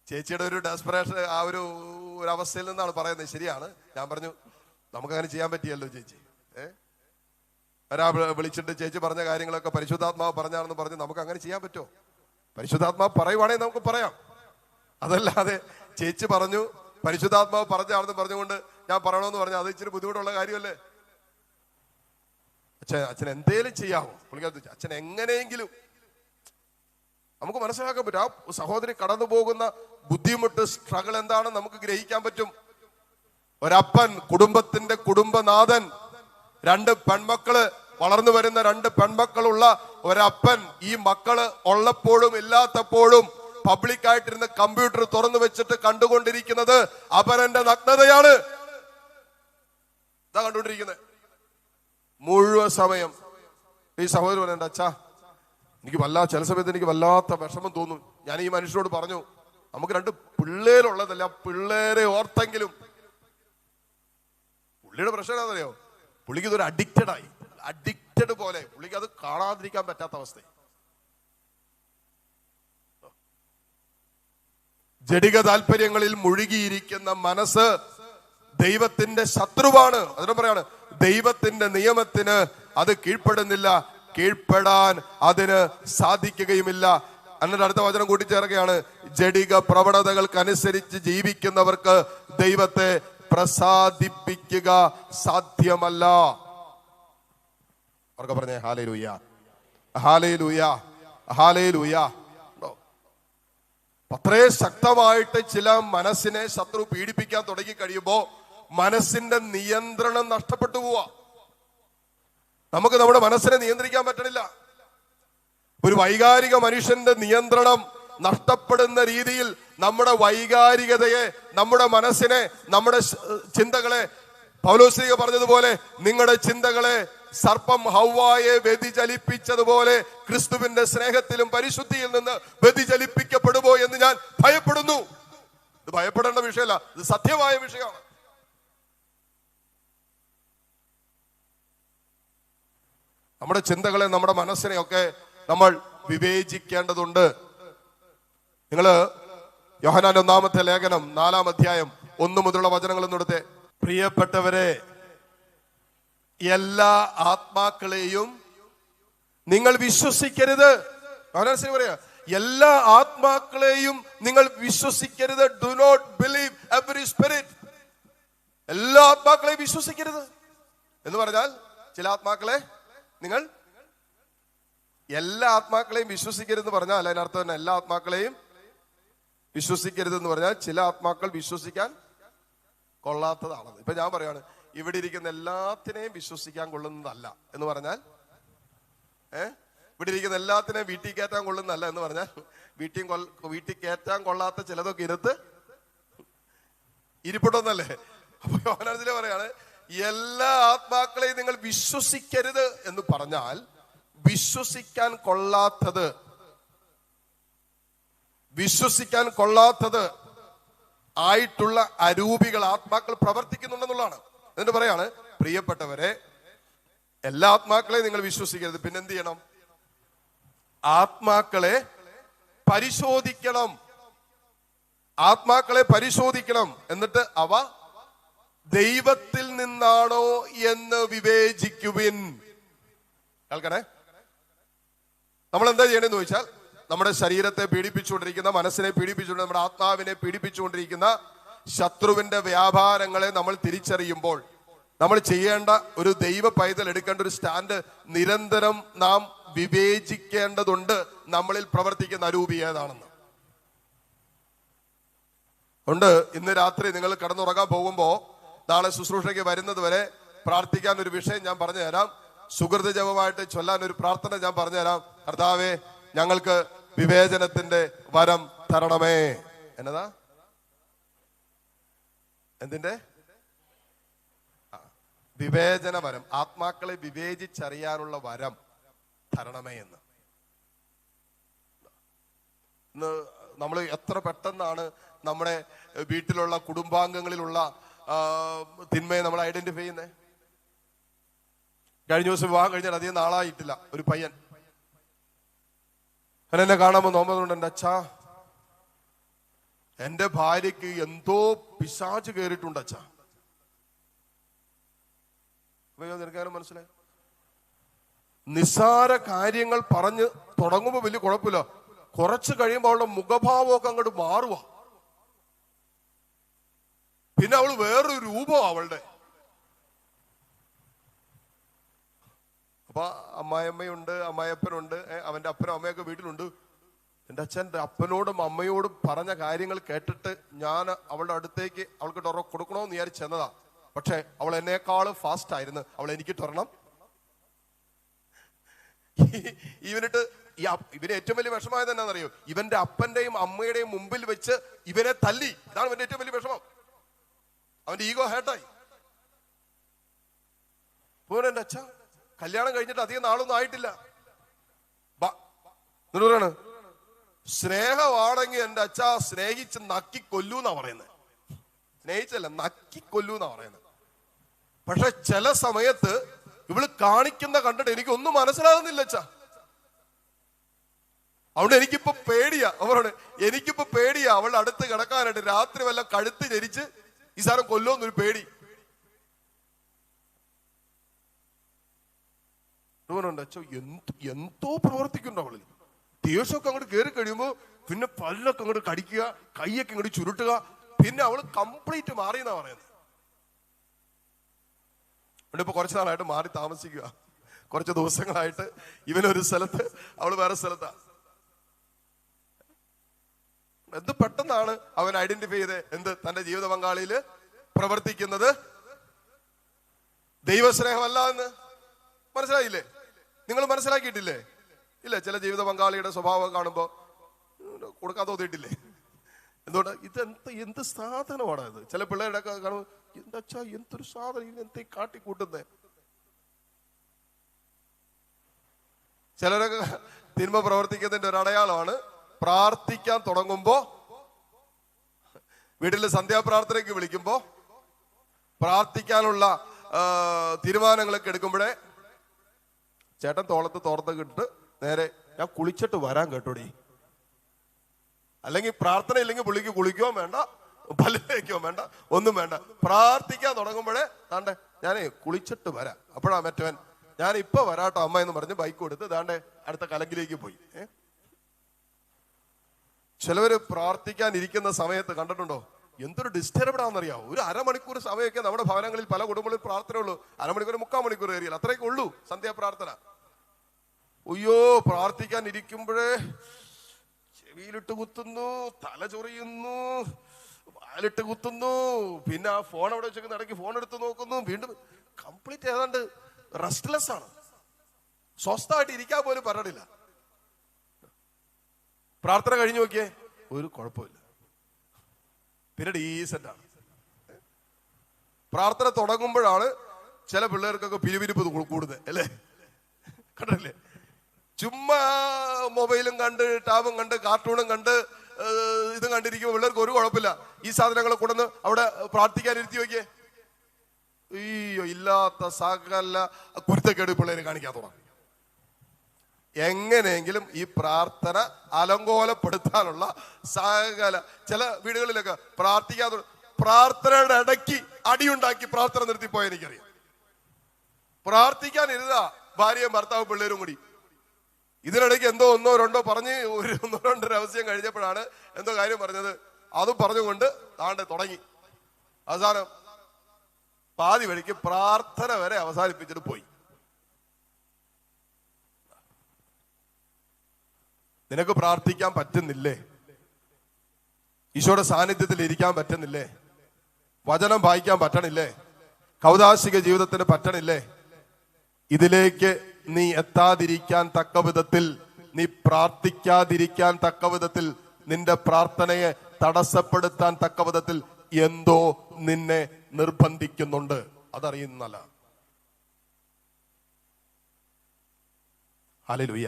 ചേച്ചിയുടെ ഒരു ഡെസ്പറേഷൻ ആ ഒരു അവസ്ഥയിൽ നിന്നാണ് പറയുന്നത്, ശരിയാണ്. ഞാൻ പറഞ്ഞു, നമുക്കങ്ങനെ ചെയ്യാൻ പറ്റിയല്ലോ ചേച്ചി. വിളിച്ചിട്ട് ചേച്ചി പറഞ്ഞ കാര്യങ്ങളൊക്കെ പരിശുദ്ധാത്മാവ് പറഞ്ഞാണെന്ന് പറഞ്ഞ് നമുക്ക് അങ്ങനെ ചെയ്യാൻ പറ്റുമോ? പരിശുദ്ധാത്മാവ് പറയുവാണെങ്കിൽ നമുക്ക് പറയാം. അതല്ലാതെ ചേച്ചി പറഞ്ഞു പരിശുദ്ധാത്മാവ് പറഞ്ഞാണെന്ന് പറഞ്ഞുകൊണ്ട് ഞാൻ പറയണമെന്ന് പറഞ്ഞാൽ അത് ഇച്ചിരി ബുദ്ധിമുട്ടുള്ള കാര്യമല്ലേ? അച്ഛൻ എന്തേലും ചെയ്യാമോ? പുള്ളിക്കാരത്ത് അച്ഛൻ എങ്ങനെയെങ്കിലും നമുക്ക് മനസ്സിലാക്കാൻ പറ്റും. ആ സഹോദരി കടന്നു പോകുന്ന ബുദ്ധിമുട്ട്, സ്ട്രഗിൾ എന്താണെന്ന് നമുക്ക് ഗ്രഹിക്കാൻ പറ്റും. ഒരപ്പൻ, കുടുംബത്തിന്റെ കുടുംബനാഥൻ, 2 പെൺമക്കള്, വളർന്നു വരുന്ന 2 പെൺമക്കളുള്ള ഒരപ്പൻ ഈ മക്കള് ഉള്ളപ്പോഴും ഇല്ലാത്തപ്പോഴും പബ്ലിക്കായിട്ടിരുന്ന് കമ്പ്യൂട്ടർ തുറന്നു വെച്ചിട്ട് കണ്ടുകൊണ്ടിരിക്കുന്നത് അപരന്റെ നഗ്നതയാണ്. ഇതാ കണ്ടുകൊണ്ടിരിക്കുന്നത് മുഴുവൻ സമയം. ഈ സഹോദരൻ പറയണ്ട, അച്ഛാ എനിക്ക് ചില സമയത്ത് എനിക്ക് വല്ലാത്ത വിഷമം തോന്നും. ഞാൻ ഈ മനുഷ്യനോട് പറഞ്ഞു, നമുക്ക് 2 പിള്ളേരുള്ളതല്ല, പിള്ളേരെ ഓർത്തെങ്കിലും. പുള്ളിയുടെ പ്രശ്നം എന്താണെന്നറിയോ? പുള്ളിക്ക് ഇതൊരു അഡിക്റ്റഡ് പോലെ, പുള്ളിക്ക് അത് കാണാതിരിക്കാൻ പറ്റാത്ത അവസ്ഥ. ജഡിക താല്പര്യങ്ങളിൽ മുഴുകിയിരിക്കുന്ന മനസ്സ് ദൈവത്തിന്റെ ശത്രുവാണ്. അതിനെ പറയാണ്, ദൈവത്തിന്റെ നിയമത്തിന് അത് കീഴ്പ്പെടുന്നില്ല, കീഴ്പ്പെടാൻ അതിന് സാധിക്കുകയുമില്ല. എന്നിട്ട് അടുത്ത വചനം കൂട്ടിച്ചേർക്കുകയാണ്, ജഡിക പ്രവണതകൾക്കനുസരിച്ച് ജീവിക്കുന്നവർക്ക് ദൈവത്തെ പ്രസാദിപ്പിക്കുക സാധ്യമല്ല. അവർക്ക് പറഞ്ഞേ ഹല്ലേലൂയ, ഹല്ലേലൂയ, ഹല്ലേലൂയ. അത്രേ ശക്തമായിട്ട് ചില മനസ്സിനെ ശത്രു പീഡിപ്പിക്കാൻ തുടങ്ങി കഴിയുമ്പോ മനസ്സിന്റെ നിയന്ത്രണം നഷ്ടപ്പെട്ടു പോവാ. നമുക്ക് നമ്മുടെ മനസ്സിനെ നിയന്ത്രിക്കാൻ പറ്റണില്ല. ഒരു വൈകാരിക മനുഷ്യന്റെ നിയന്ത്രണം നഷ്ടപ്പെടുന്ന രീതിയിൽ നമ്മുടെ വൈകാരികതയെ, നമ്മുടെ മനസ്സിനെ, നമ്മുടെ ചിന്തകളെ, പൗലോസ്ലീഹ പറഞ്ഞതുപോലെ നിങ്ങളുടെ ചിന്തകളെ സർപ്പം ഹവ്വായെ വ്യതിചലിപ്പിച്ചതുപോലെ ക്രിസ്തുവിന്റെ സ്നേഹത്തിലും പരിശുദ്ധിയിൽ നിന്ന് വ്യതിചലിപ്പിക്കപ്പെടുമോ എന്ന് ഞാൻ ഭയപ്പെടുന്നു. ഇത് ഭയപ്പെടേണ്ട വിഷയമല്ല, ഇത് സത്യമായ വിഷയമാണ്. നമ്മുടെ ചിന്തകളെ, നമ്മുടെ മനസ്സിനെയൊക്കെ നമ്മൾ വിവേചിക്കേണ്ടതുണ്ട്. നിങ്ങള് യോഹന്നാന്റെ 1-ാമത്തെ ലേഖനം 4-ാം അധ്യായം 1 മുതലുള്ള വചനങ്ങൾ എടുത്തേ. പ്രിയപ്പെട്ടവരെ, എല്ലാ ആത്മാക്കളെയും നിങ്ങൾ വിശ്വസിക്കരുത്. പറയാ, എല്ലാ ആത്മാക്കളെയും നിങ്ങൾ വിശ്വസിക്കരുത്. Do not believe every spirit. എല്ലാ ആത്മാക്കളെയും വിശ്വസിക്കരുത് എന്ന് പറഞ്ഞാൽ ചില ആത്മാക്കളെ നിങ്ങൾ എല്ലാ ആത്മാക്കളെയും വിശ്വസിക്കരുതെന്ന് പറഞ്ഞാൽ അതിനർത്ഥം തന്നെ എല്ലാ ആത്മാക്കളെയും വിശ്വസിക്കരുതെന്ന് പറഞ്ഞാൽ ചില ആത്മാക്കൾ വിശ്വസിക്കാൻ കൊള്ളാത്തതാണത്. ഇപ്പൊ ഞാൻ പറയാണ്, ഇവിടെ ഇരിക്കുന്ന എല്ലാത്തിനെയും വിശ്വസിക്കാൻ കൊള്ളുന്നതല്ല എന്ന് പറഞ്ഞാൽ, ഇവിടെ ഇരിക്കുന്ന എല്ലാത്തിനെയും വീട്ടിൽ കയറ്റാൻ കൊള്ളുന്നതല്ല എന്ന് പറഞ്ഞാൽ, വീട്ടിൽ കയറ്റാൻ കൊള്ളാത്ത ചിലതൊക്കെ ഇരുത്ത് ഇരിപ്പുണ്ടെന്നല്ലേ? അപ്പൊ യോഹന്നാനിലെ പറയാണ്, എല്ലാ ആത്മാക്കളെയും നിങ്ങൾ വിശ്വസിക്കരുത് എന്ന് പറഞ്ഞാൽ, വിശ്വസിക്കാൻ കൊള്ളാത്തത് ആയിട്ടുള്ള അരൂപികൾ ആത്മാക്കൾ പ്രവർത്തിക്കുന്നുണ്ടെന്നുള്ളതാണ്. എന്നിട്ട് പറയാണ്, പ്രിയപ്പെട്ടവരെ, എല്ലാ ആത്മാക്കളെയും നിങ്ങൾ വിശ്വസിക്കരുത്. പിന്നെ എന്ത് ചെയ്യണം? ആത്മാക്കളെ പരിശോധിക്കണം. എന്നിട്ട് അവ ദൈവത്തിൽ നിന്നാണോ എന്ന് വിവേചിക്കുവിൻ. കേൾക്കണേ, നമ്മൾ എന്താ ചെയ്യണമെന്ന് ചോദിച്ചാൽ, നമ്മുടെ ശരീരത്തെ പീഡിപ്പിച്ചുകൊണ്ടിരിക്കുന്ന, മനസ്സിനെ പീഡിപ്പിച്ചുകൊണ്ട്, നമ്മുടെ ആത്മാവിനെ പീഡിപ്പിച്ചുകൊണ്ടിരിക്കുന്ന ശത്രുവിന്റെ വ്യാപാരങ്ങളെ നമ്മൾ തിരിച്ചറിയുമ്പോൾ നമ്മൾ ചെയ്യേണ്ട ഒരു ദൈവ പൈതൽ എടുക്കേണ്ട ഒരു സ്റ്റാൻഡ്, നിരന്തരം നാം വിവേചിക്കേണ്ടതുണ്ട് നമ്മളിൽ പ്രവർത്തിക്കുന്ന അരൂപി ഏതാണെന്ന്. ഉണ്ട്. ഇന്ന് രാത്രി നിങ്ങൾ കിടന്നുറങ്ങാൻ പോകുമ്പോ, നാളെ ശുശ്രൂഷയ്ക്ക് വരുന്നത് വരെ പ്രാർത്ഥിക്കാൻ ഒരു വിഷയം ഞാൻ പറഞ്ഞു തരാം. സുഹൃത ജപമായിട്ട് ചൊല്ലാൻ ഒരു പ്രാർത്ഥന ഞാൻ പറഞ്ഞു തരാം. കർത്താവേ, ഞങ്ങൾക്ക് വിവേചനത്തിന്റെ വരം തരണമേ. എന്നതാ? എന്തിന്റെ? വിവേചന വരം. ആത്മാക്കളെ വിവേചിച്ചറിയാനുള്ള വരം തരണമേ എന്ന്. ഇന്ന് നമ്മൾ എത്ര പെട്ടെന്നാണ് നമ്മുടെ വീട്ടിലുള്ള കുടുംബാംഗങ്ങളിലുള്ള തിന്മയെ നമ്മൾ ഐഡന്റിഫൈ ചെയ്യുന്നത്. കഴിഞ്ഞ ദിവസം വിവാഹം കഴിഞ്ഞാൽ അധികം നാളായിട്ടില്ല, ഒരു പയ്യൻ എന്നെ കാണാമോ നോമ്പതുകൊണ്ട്, എൻ്റെ അച്ഛാ, എന്റെ ഭാര്യക്ക് എന്തോ പിശാച് കയറിയിട്ടുണ്ട് അച്ഛാ. നിനക്കാരും മനസ്സിലായി? നിസ്സാര കാര്യങ്ങൾ പറഞ്ഞ് തുടങ്ങുമ്പോ വലിയ കുഴപ്പമില്ല, കുറച്ച് കഴിയുമ്പോൾ അവളുടെ മുഖഭാവമൊക്കെ അങ്ങോട്ട് മാറുക. പിന്നെ അവള് വേറൊരു രൂപം അവളുടെ. അപ്പൊ അമ്മായിയമ്മയുണ്ട്, അമ്മായിയപ്പനുണ്ട്, അവന്റെ അപ്പനും അമ്മയൊക്കെ വീട്ടിലുണ്ട്. എൻ്റെ അച്ഛൻ്റെ അപ്പനോടും അമ്മയോടും പറഞ്ഞ കാര്യങ്ങൾ കേട്ടിട്ട് ഞാൻ അവളുടെ അടുത്തേക്ക് അവൾക്ക് ടൊറ കൊടുക്കണമെന്ന് വിചാരിച്ച് ചെന്നതാ. പക്ഷെ അവൾ എന്നേക്കാൾ ഫാസ്റ്റ് ആയിരുന്നു. അവൾ എനിക്ക് ടൊറണം. ഇവന് ഏറ്റവും വലിയ വിഷമമായത് എന്നാന്നറിയോ? ഇവന്റെ അപ്പന്റെയും അമ്മയുടെയും മുമ്പിൽ വെച്ച് ഇവനെ തല്ലി. ഇതാണ് ഇവന്റെ ഏറ്റവും വലിയ വിഷമം. അവന്റെ ഈഗോ ഹേർട്ടായി. പോരെ എൻ്റെ അച്ഛ, കല്യാണം കഴിഞ്ഞിട്ട് അധികം നാളൊന്നും ആയിട്ടില്ല. എന്നിട്ട് പറയാണ്, സ്നേഹമാണെങ്കിൽ എൻ്റെ അച്ഛ സ്നേഹിച്ച് നക്കി കൊല്ലൂന്നാ പറയുന്നത്. സ്നേഹിച്ചല്ല, നക്കി കൊല്ലൂന്നാ പറയുന്നത്. പക്ഷെ ചില സമയത്ത് ഇവള് കാണിക്കുന്ന കണ്ടിട്ട് എനിക്കൊന്നും മനസ്സിലാകുന്നില്ല അച്ഛാ. അതുകൊണ്ട് എനിക്കിപ്പോ പേടിയാ. അവരോട് എനിക്കിപ്പോ പേടിയാ അവളുടെ അടുത്ത് കിടക്കാനായിട്ട്. രാത്രി വല്ല കഴുത്ത് ഞെരിച്ച് ഈ സാധനം കൊല്ലോന്നൊരു പേടി. അച്ഛോ, എന്തോ പ്രവർത്തിക്കുന്നുണ്ട് അവളിൽ. ദേഷ്യമൊക്കെ അങ്ങോട്ട് കയറി കഴിയുമ്പോ പിന്നെ പല്ലൊക്കെ അങ്ങോട്ട് കടിക്കുക, കൈയൊക്കെ ഇങ്ങോട്ട് ചുരുട്ടുക. പിന്നെ അവള് കംപ്ലീറ്റ് മാറിയെന്നാ പറയുന്നത്. ഇവിടെ ഇപ്പൊ കുറച്ച് നാളായിട്ട് മാറി താമസിക്കുക. കുറച്ച് ദിവസങ്ങളായിട്ട് ഇവനൊരു സ്ഥലത്ത്, അവള് വേറെ സ്ഥലത്താ. എന്ത് പെട്ടെന്നാണ് അവൻ ഐഡന്റിഫൈ ചെയ്ത് എന്ത് തന്റെ ജീവിത പങ്കാളിയില് പ്രവർത്തിക്കുന്നത് ദൈവസ്നേഹമല്ല എന്ന് മനസ്സിലായില്ലേ? നിങ്ങൾ മനസ്സിലാക്കിയിട്ടില്ലേ? ഇല്ല, ചില ജീവിത പങ്കാളിയുടെ സ്വഭാവം കാണുമ്പോ കൊടുക്കാൻ തോന്നിയിട്ടില്ലേ? എന്തുകൊണ്ട്? എന്ത് സാധനമാണ് ഇത്? ചില പിള്ളേരുടെ കാണുമ്പോ എന്താ എന്തൊരു സാധനം, എന്തേ കാട്ടിക്കൂട്ടുന്നേ. ചിലരൊക്കെ തിന്മ പ്രവർത്തിക്കുന്നതിന്റെ ഒരു അടയാളമാണ് പ്രാർത്ഥിക്കാൻ തുടങ്ങുമ്പോ, വീട്ടില് സന്ധ്യാപ്രാർത്ഥനയ്ക്ക് വിളിക്കുമ്പോ, പ്രാർത്ഥിക്കാനുള്ള തീരുമാനങ്ങളൊക്കെ എടുക്കുമ്പോഴേ ചേട്ടൻ തോളത്ത് തോർത്ത് ഇട്ടിട്ട് നേരെ ഞാൻ കുളിച്ചിട്ട് വരാൻ കേട്ടോടി. അല്ലെങ്കിൽ പ്രാർത്ഥന ഇല്ലെങ്കിൽ പുള്ളിക്ക് കുളിക്കോ വേണ്ട, പല്ലേക്കോ വേണ്ട, ഒന്നും വേണ്ട. പ്രാർത്ഥിക്കാൻ തുടങ്ങുമ്പോഴേ താണ്ടെ ഞാനേ കുളിച്ചിട്ട് വരാം. അപ്പോഴാ മറ്റവൻ ഞാൻ ഇപ്പൊ വരാട്ടോ അമ്മ എന്ന് പറഞ്ഞ് ബൈക്ക് കൊടുത്ത് താണ്ടെ അടുത്ത കലങ്കിലേക്ക് പോയി. ചിലവര് പ്രാർത്ഥിക്കാൻ ഇരിക്കുന്ന സമയത്ത് കണ്ടിട്ടുണ്ടോ എന്തൊരു ഡിസ്റ്റർബ്ഡ് ആണെന്നറിയാവോ? ഒരു അരമണിക്കൂർ സമയമൊക്കെ നമ്മുടെ ഭവനങ്ങളിൽ പല കുടുംബങ്ങളിൽ പ്രാർത്ഥന ഉള്ളൂ. അരമണിക്കൂർ 3/4 മണിക്കൂർ ഏരിയൽ അത്രയൊക്കെ ഉള്ളൂ സന്ധ്യാപ്രാർത്ഥന. അയ്യോ, പ്രാർത്ഥിക്കാൻ ഇരിക്കുമ്പോഴേ ചെവിയിലിട്ട് കുത്തുന്നു, തല ചൊറിയുന്നു, വാലിട്ട് കുത്തുന്നു, പിന്നെ ആ ഫോൺ അവിടെ വെച്ചേക്കുന്ന ഇടയ്ക്ക് ഫോൺ എടുത്ത് നോക്കുന്നു, വീണ്ടും കംപ്ലീറ്റ് ഏതാണ്ട് റെസ്റ്റ്ലെസ് ആണ്. സ്വസ്ഥമായിട്ട് ഇരിക്കാൻ പോലും പറഞ്ഞില്ല. പ്രാർത്ഥന കഴിഞ്ഞു നോക്കിയേ, ഒരു കുഴപ്പമില്ല, പിന്നെ ഡീസന്റ് ആണ്. പ്രാർത്ഥന തുടങ്ങുമ്പോഴാണ് ചില പിള്ളേർക്കൊക്കെ പിരിവിരിപ്പ് കൂടുതൽ അല്ലേ, കണ്ടില്ലേ? ചുമ്മാ മൊബൈലും കണ്ട് ടാബും കണ്ട് കാർട്ടൂണും കണ്ട് ഇതും കണ്ടിരിക്കുമ്പോൾ പിള്ളേർക്ക് ഒരു കുഴപ്പമില്ല. ഈ സാധനങ്ങളെ കൊണ്ടുവന്ന് അവിടെ പ്രാർത്ഥിക്കാൻ ഇരുത്തി നോക്കിയേ, അയ്യോ ഇല്ലാത്ത സകല കുരുത്തക്കേട് പിള്ളേര് കാണിക്കാൻ തുടങ്ങും. എങ്ങനെയെങ്കിലും ഈ പ്രാർത്ഥന അലങ്കോലപ്പെടുത്താനുള്ള സകല, ചില വീടുകളിലൊക്കെ പ്രാർത്ഥിക്കാതെ പ്രാർത്ഥനയുടെ ഇടയ്ക്ക് അടിയുണ്ടാക്കി പ്രാർത്ഥന നിർത്തിപ്പോയ എനിക്കറിയാം. പ്രാർത്ഥിക്കാനിരുന്ന ഭാര്യയും ഭർത്താവും പിള്ളേരും കൂടി ഇതിനിടയ്ക്ക് എന്തോ ഒന്നോ രണ്ടോ പറഞ്ഞ് ഒന്നോ രണ്ടോ രഹസ്യം കഴിഞ്ഞപ്പോഴാണ് എന്തോ കാര്യം പറഞ്ഞത്, അതും പറഞ്ഞുകൊണ്ട് താണ്ട് തുടങ്ങി. അവസാനം പാതി വഴിക്ക് പ്രാർത്ഥന വരെ അവസാനിപ്പിച്ചിട്ട് പോയി. നിനക്ക് പ്രാർത്ഥിക്കാൻ പറ്റുന്നില്ലേ? ഈശോയുടെ സാന്നിധ്യത്തിൽ ഇരിക്കാൻ പറ്റുന്നില്ലേ? വചനം വായിക്കാൻ പറ്റണില്ലേ? കൗദാശിക ജീവിതത്തിന് പറ്റണില്ലേ? ഇതിലേക്ക് നീ എത്താതിരിക്കാൻ തക്ക വിധത്തിൽ, നീ പ്രാർത്ഥിക്കാതിരിക്കാൻ തക്ക വിധത്തിൽ, നിന്റെ പ്രാർത്ഥനയെ തടസ്സപ്പെടുത്താൻ തക്ക വിധത്തിൽ എന്തോ നിന്നെ നിർബന്ധിക്കുന്നുണ്ട്. അതറിയുന്നല്ല. ഹല്ലേലൂയ.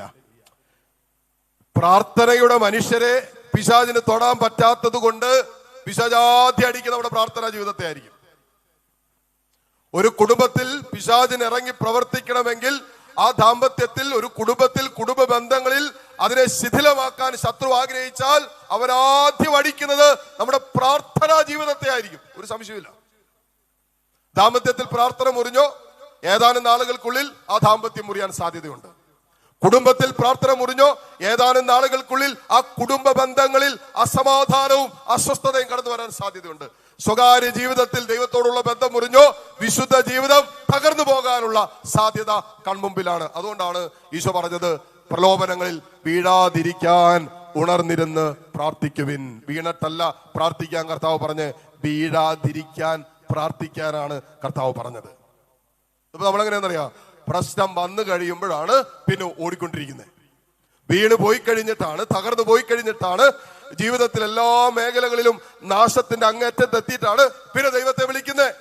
പ്രാർത്ഥനയുടെ മനുഷ്യരെ പിശാചിന് തൊടാൻ പറ്റാത്തത് കൊണ്ട് പിശാചാദ്യം അടിക്കുന്ന നമ്മുടെ പ്രാർത്ഥനാ ജീവിതത്തെ ആയിരിക്കും. ഒരു കുടുംബത്തിൽ പിശാചിന് ഇറങ്ങി പ്രവർത്തിക്കണമെങ്കിൽ ആ ദാമ്പത്യത്തിൽ, ഒരു കുടുംബത്തിൽ, കുടുംബ ബന്ധങ്ങളിൽ അതിനെ ശിഥിലമാക്കാൻ ശത്രു ആഗ്രഹിച്ചാൽ അവരാദ്യം അടിക്കുന്നത് നമ്മുടെ പ്രാർത്ഥനാ ജീവിതത്തെ ആയിരിക്കും. ഒരു സംശയമില്ല. ദാമ്പത്യത്തിൽ പ്രാർത്ഥന മുറിഞ്ഞോ ഏതാനും നാളുകൾക്കുള്ളിൽ ആ ദാമ്പത്യം മുറിയാൻ സാധ്യതയുണ്ട്. കുടുംബത്തിൽ പ്രാർത്ഥന മുറിഞ്ഞോ ഏതാനും നാളുകൾക്കുള്ളിൽ ആ കുടുംബ ബന്ധങ്ങളിൽ അസമാധാനവും അസ്വസ്ഥതയും കടന്നു വരാൻ സാധ്യതയുണ്ട്. സ്വകാര്യ ജീവിതത്തിൽ ദൈവത്തോടുള്ള ബന്ധം മുറിഞ്ഞോ വിശുദ്ധ ജീവിതം തകർന്നു പോകാനുള്ള സാധ്യത കൺമുമ്പിലാണ്. അതുകൊണ്ടാണ് ഈശോ പറഞ്ഞത്, പ്രലോഭനങ്ങളിൽ വീഴാതിരിക്കാൻ ഉണർന്നിരുന്ന് പ്രാർത്ഥിക്കുവിൻ. വീണിട്ടല്ല പ്രാർത്ഥിക്കാൻ കർത്താവ് പറഞ്ഞ്, വീഴാതിരിക്കാൻ പ്രാർത്ഥിക്കാനാണ് കർത്താവ് പറഞ്ഞത്. ഇപ്പൊ നമ്മളെങ്ങനെയാണെന്നറിയാം, പ്രശ്നം വന്നു കഴിയുമ്പോഴാണ് പിന്നെ ഓടിക്കൊണ്ടിരിക്കുന്നത്. വീണ് പോയി കഴിഞ്ഞിട്ടാണ്, തകർന്നു പോയി കഴിഞ്ഞിട്ടാണ്, ജീവിതത്തിൽ എല്ലാ മേഖലകളിലും നാശത്തിന്റെ അങ്ങേറ്റത്തെത്തിയിട്ടാണ് പിന്നെ ദൈവത്തെ വിളിക്കുന്നത്.